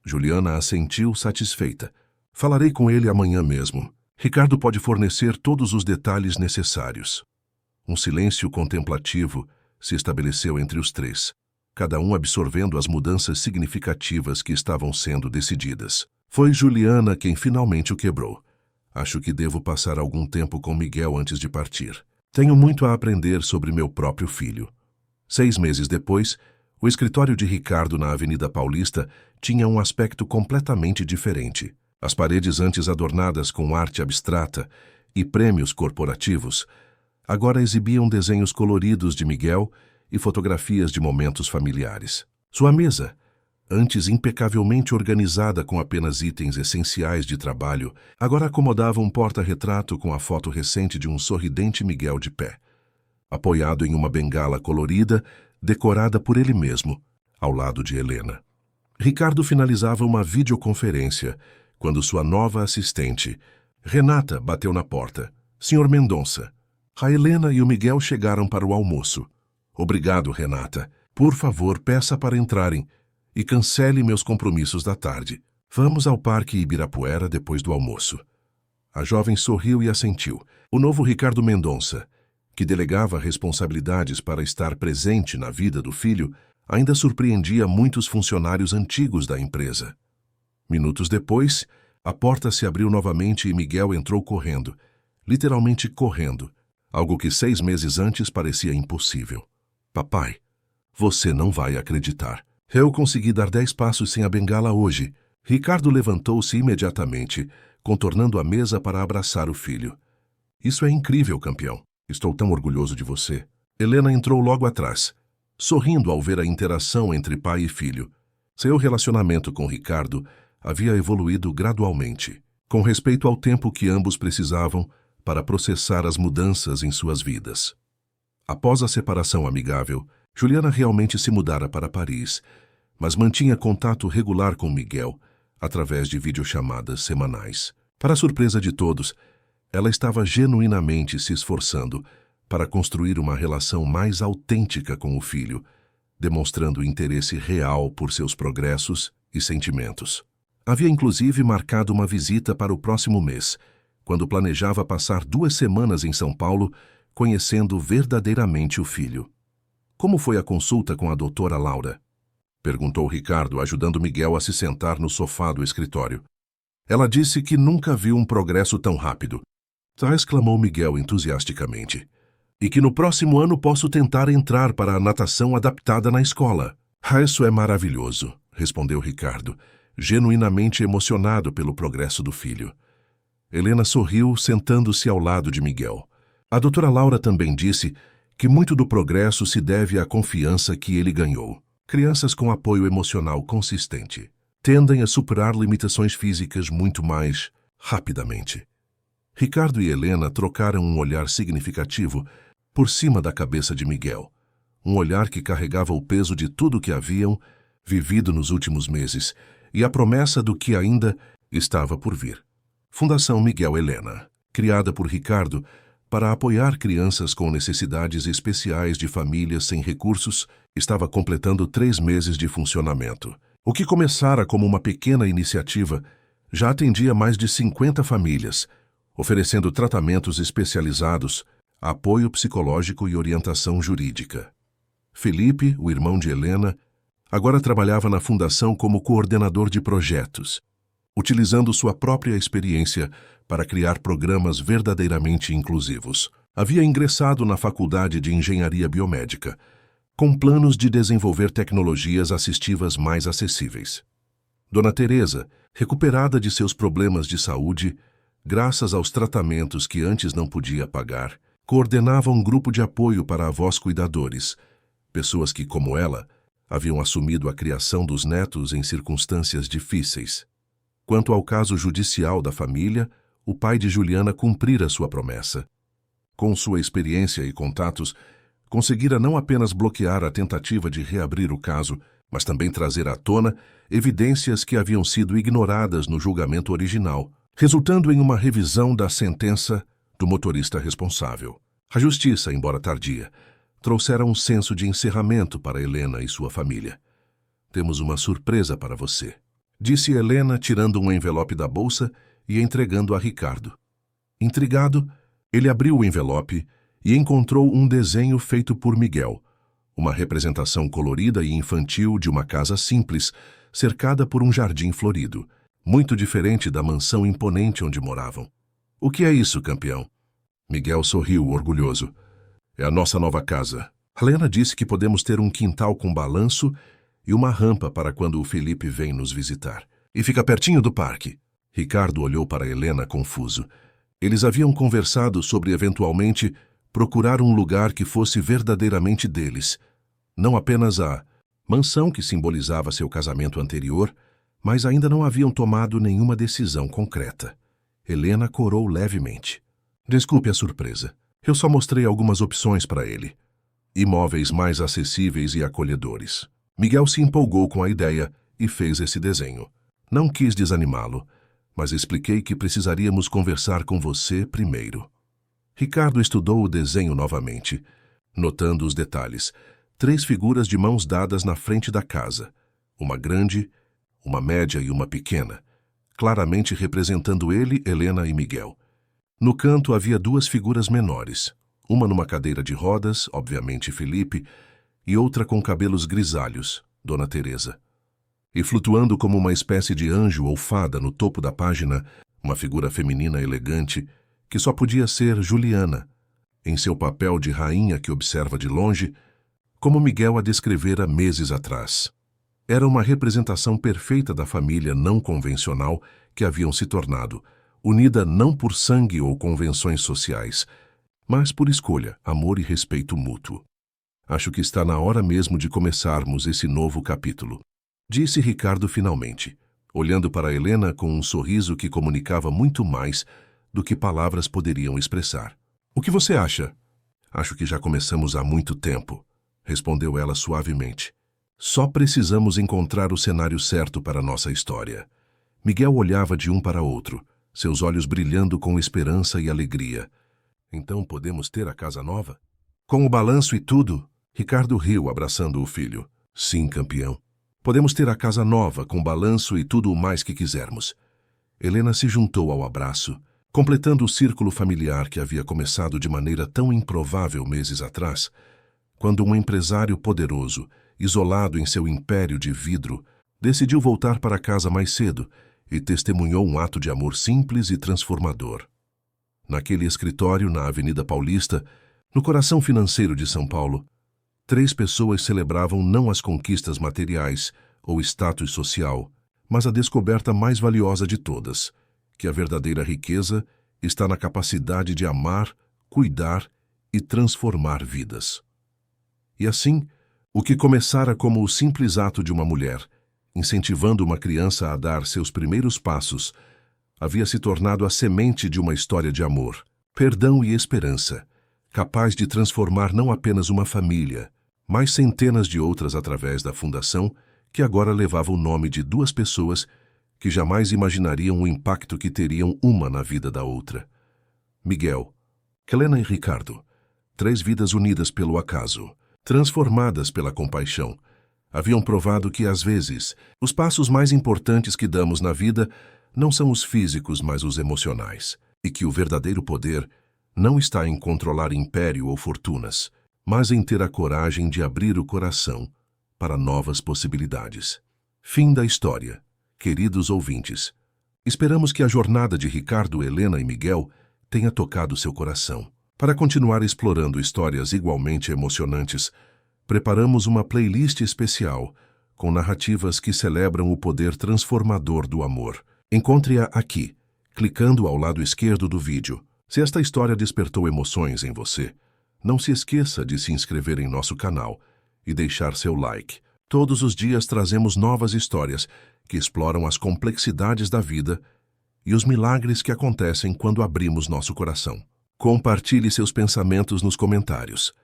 Juliana assentiu, satisfeita. "Falarei com ele amanhã mesmo. Ricardo pode fornecer todos os detalhes necessários." Um silêncio contemplativo se estabeleceu entre os três, cada um absorvendo as mudanças significativas que estavam sendo decididas. Foi Juliana quem finalmente o quebrou. "Acho que devo passar algum tempo com Miguel antes de partir." Tenho muito a aprender sobre meu próprio filho. 6 meses depois, o escritório de Ricardo na Avenida Paulista tinha um aspecto completamente diferente. As paredes antes adornadas com arte abstrata e prêmios corporativos, agora exibiam desenhos coloridos de Miguel e fotografias de momentos familiares. Sua mesa, antes impecavelmente organizada com apenas itens essenciais de trabalho, agora acomodava um porta-retrato com a foto recente de um sorridente Miguel de pé, apoiado em uma bengala colorida, decorada por ele mesmo, ao lado de Helena. Ricardo finalizava uma videoconferência quando sua nova assistente, Renata, bateu na porta. Senhor Mendonça, a Helena e o Miguel chegaram para o almoço. Obrigado, Renata. Por favor, peça para entrarem e cancele meus compromissos da tarde. Vamos ao Parque Ibirapuera depois do almoço. A jovem sorriu e assentiu. O novo Ricardo Mendonça, que delegava responsabilidades para estar presente na vida do filho, ainda surpreendia muitos funcionários antigos da empresa. Minutos depois, a porta se abriu novamente e Miguel entrou correndo, literalmente correndo, algo que 6 meses antes parecia impossível. Papai, você não vai acreditar. Eu consegui dar 10 passos sem a bengala hoje. Ricardo levantou-se imediatamente, contornando a mesa para abraçar o filho. Isso é incrível, campeão. Estou tão orgulhoso de você. Helena entrou logo atrás, sorrindo ao ver a interação entre pai e filho. Seu relacionamento com Ricardo havia evoluído gradualmente, com respeito ao tempo que ambos precisavam para processar as mudanças em suas vidas. Após a separação amigável, Juliana realmente se mudara para Paris, mas mantinha contato regular com Miguel através de videochamadas semanais. Para a surpresa de todos, ela estava genuinamente se esforçando para construir uma relação mais autêntica com o filho, demonstrando interesse real por seus progressos e sentimentos. Havia inclusive marcado uma visita para o próximo mês, quando planejava passar 2 semanas em São Paulo, conhecendo verdadeiramente o filho. Como foi a consulta com a doutora Laura? Perguntou Ricardo, ajudando Miguel a se sentar no sofá do escritório. Ela disse que nunca viu um progresso tão rápido. Tá, exclamou Miguel entusiasticamente. E que no próximo ano posso tentar entrar para a natação adaptada na escola. Isso é maravilhoso, respondeu Ricardo, genuinamente emocionado pelo progresso do filho. Helena sorriu, sentando-se ao lado de Miguel. A doutora Laura também disse que muito do progresso se deve à confiança que ele ganhou. Crianças com apoio emocional consistente tendem a superar limitações físicas muito mais rapidamente. Ricardo e Helena trocaram um olhar significativo por cima da cabeça de Miguel, um olhar que carregava o peso de tudo que haviam vivido nos últimos meses e a promessa do que ainda estava por vir. Fundação Miguel Helena, criada por Ricardo para apoiar crianças com necessidades especiais de famílias sem recursos, estava completando 3 meses de funcionamento. O que começara como uma pequena iniciativa já atendia mais de 50 famílias, oferecendo tratamentos especializados, apoio psicológico e orientação jurídica. Felipe, o irmão de Helena, agora trabalhava na fundação como coordenador de projetos, utilizando sua própria experiência para criar programas verdadeiramente inclusivos. Havia ingressado na Faculdade de Engenharia Biomédica, com planos de desenvolver tecnologias assistivas mais acessíveis. Dona Teresa, recuperada de seus problemas de saúde, graças aos tratamentos que antes não podia pagar, coordenava um grupo de apoio para avós cuidadores, pessoas que, como ela, haviam assumido a criação dos netos em circunstâncias difíceis. Quanto ao caso judicial da família, o pai de Juliana cumprira sua promessa. Com sua experiência e contatos, conseguira não apenas bloquear a tentativa de reabrir o caso, mas também trazer à tona evidências que haviam sido ignoradas no julgamento original, resultando em uma revisão da sentença do motorista responsável. A justiça, embora tardia, trouxera um senso de encerramento para Helena e sua família. Temos uma surpresa para você, disse Helena, tirando um envelope da bolsa e entregando a Ricardo. Intrigado, ele abriu o envelope e encontrou um desenho feito por Miguel, uma representação colorida e infantil de uma casa simples, cercada por um jardim florido, muito diferente da mansão imponente onde moravam. O que é isso, campeão? Miguel sorriu, orgulhoso. É a nossa nova casa. Helena disse que podemos ter um quintal com balanço e uma rampa para quando o Felipe vem nos visitar. E fica pertinho do parque. Ricardo olhou para Helena confuso. Eles haviam conversado sobre eventualmente procurar um lugar que fosse verdadeiramente deles. Não apenas a mansão que simbolizava seu casamento anterior, mas ainda não haviam tomado nenhuma decisão concreta. Helena corou levemente. Desculpe a surpresa. Eu só mostrei algumas opções para ele. Imóveis mais acessíveis e acolhedores. Miguel se empolgou com a ideia e fez esse desenho. Não quis desanimá-lo, mas expliquei que precisaríamos conversar com você primeiro. Ricardo estudou o desenho novamente, notando os detalhes. 3 figuras de mãos dadas na frente da casa. Uma grande, uma média e uma pequena, claramente representando ele, Helena e Miguel. No canto havia 2 figuras menores, uma numa cadeira de rodas, obviamente Felipe, e outra com cabelos grisalhos, Dona Teresa. E flutuando como uma espécie de anjo ou fada no topo da página, uma figura feminina elegante, que só podia ser Juliana, em seu papel de rainha que observa de longe, como Miguel a descrevera meses atrás. Era uma representação perfeita da família não convencional que haviam se tornado, unida não por sangue ou convenções sociais, mas por escolha, amor e respeito mútuo. Acho que está na hora mesmo de começarmos esse novo capítulo, disse Ricardo finalmente, olhando para Helena com um sorriso que comunicava muito mais do que palavras poderiam expressar. O que você acha? Acho que já começamos há muito tempo, respondeu ela suavemente. Só precisamos encontrar o cenário certo para nossa história. Miguel olhava de um para outro, seus olhos brilhando com esperança e alegria. Então podemos ter a casa nova? Com o balanço e tudo? Ricardo riu, abraçando o filho. Sim, campeão. Podemos ter a casa nova, com balanço e tudo o mais que quisermos. Helena se juntou ao abraço, completando o círculo familiar que havia começado de maneira tão improvável meses atrás, quando um empresário poderoso, isolado em seu império de vidro, decidiu voltar para casa mais cedo e testemunhou um ato de amor simples e transformador. Naquele escritório na Avenida Paulista, no coração financeiro de São Paulo, 3 pessoas celebravam não as conquistas materiais ou status social, mas a descoberta mais valiosa de todas, que a verdadeira riqueza está na capacidade de amar, cuidar e transformar vidas. E assim, o que começara como o simples ato de uma mulher, incentivando uma criança a dar seus primeiros passos, havia se tornado a semente de uma história de amor, perdão e esperança, capaz de transformar não apenas uma família, mas centenas de outras através da fundação, que agora levava o nome de 2 pessoas que jamais imaginariam o impacto que teriam uma na vida da outra. Miguel, Helena e Ricardo, 3 vidas unidas pelo acaso, transformadas pela compaixão, haviam provado que, às vezes, os passos mais importantes que damos na vida não são os físicos, mas os emocionais, e que o verdadeiro poder não está em controlar império ou fortunas, mas em ter a coragem de abrir o coração para novas possibilidades. Fim da história, queridos ouvintes. Esperamos que a jornada de Ricardo, Helena e Miguel tenha tocado seu coração. Para continuar explorando histórias igualmente emocionantes, preparamos uma playlist especial com narrativas que celebram o poder transformador do amor. Encontre-a aqui, clicando ao lado esquerdo do vídeo. Se esta história despertou emoções em você, não se esqueça de se inscrever em nosso canal e deixar seu like. Todos os dias trazemos novas histórias que exploram as complexidades da vida e os milagres que acontecem quando abrimos nosso coração. Compartilhe seus pensamentos nos comentários.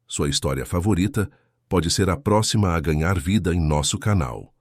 Sua história favorita pode ser a próxima a ganhar vida em nosso canal.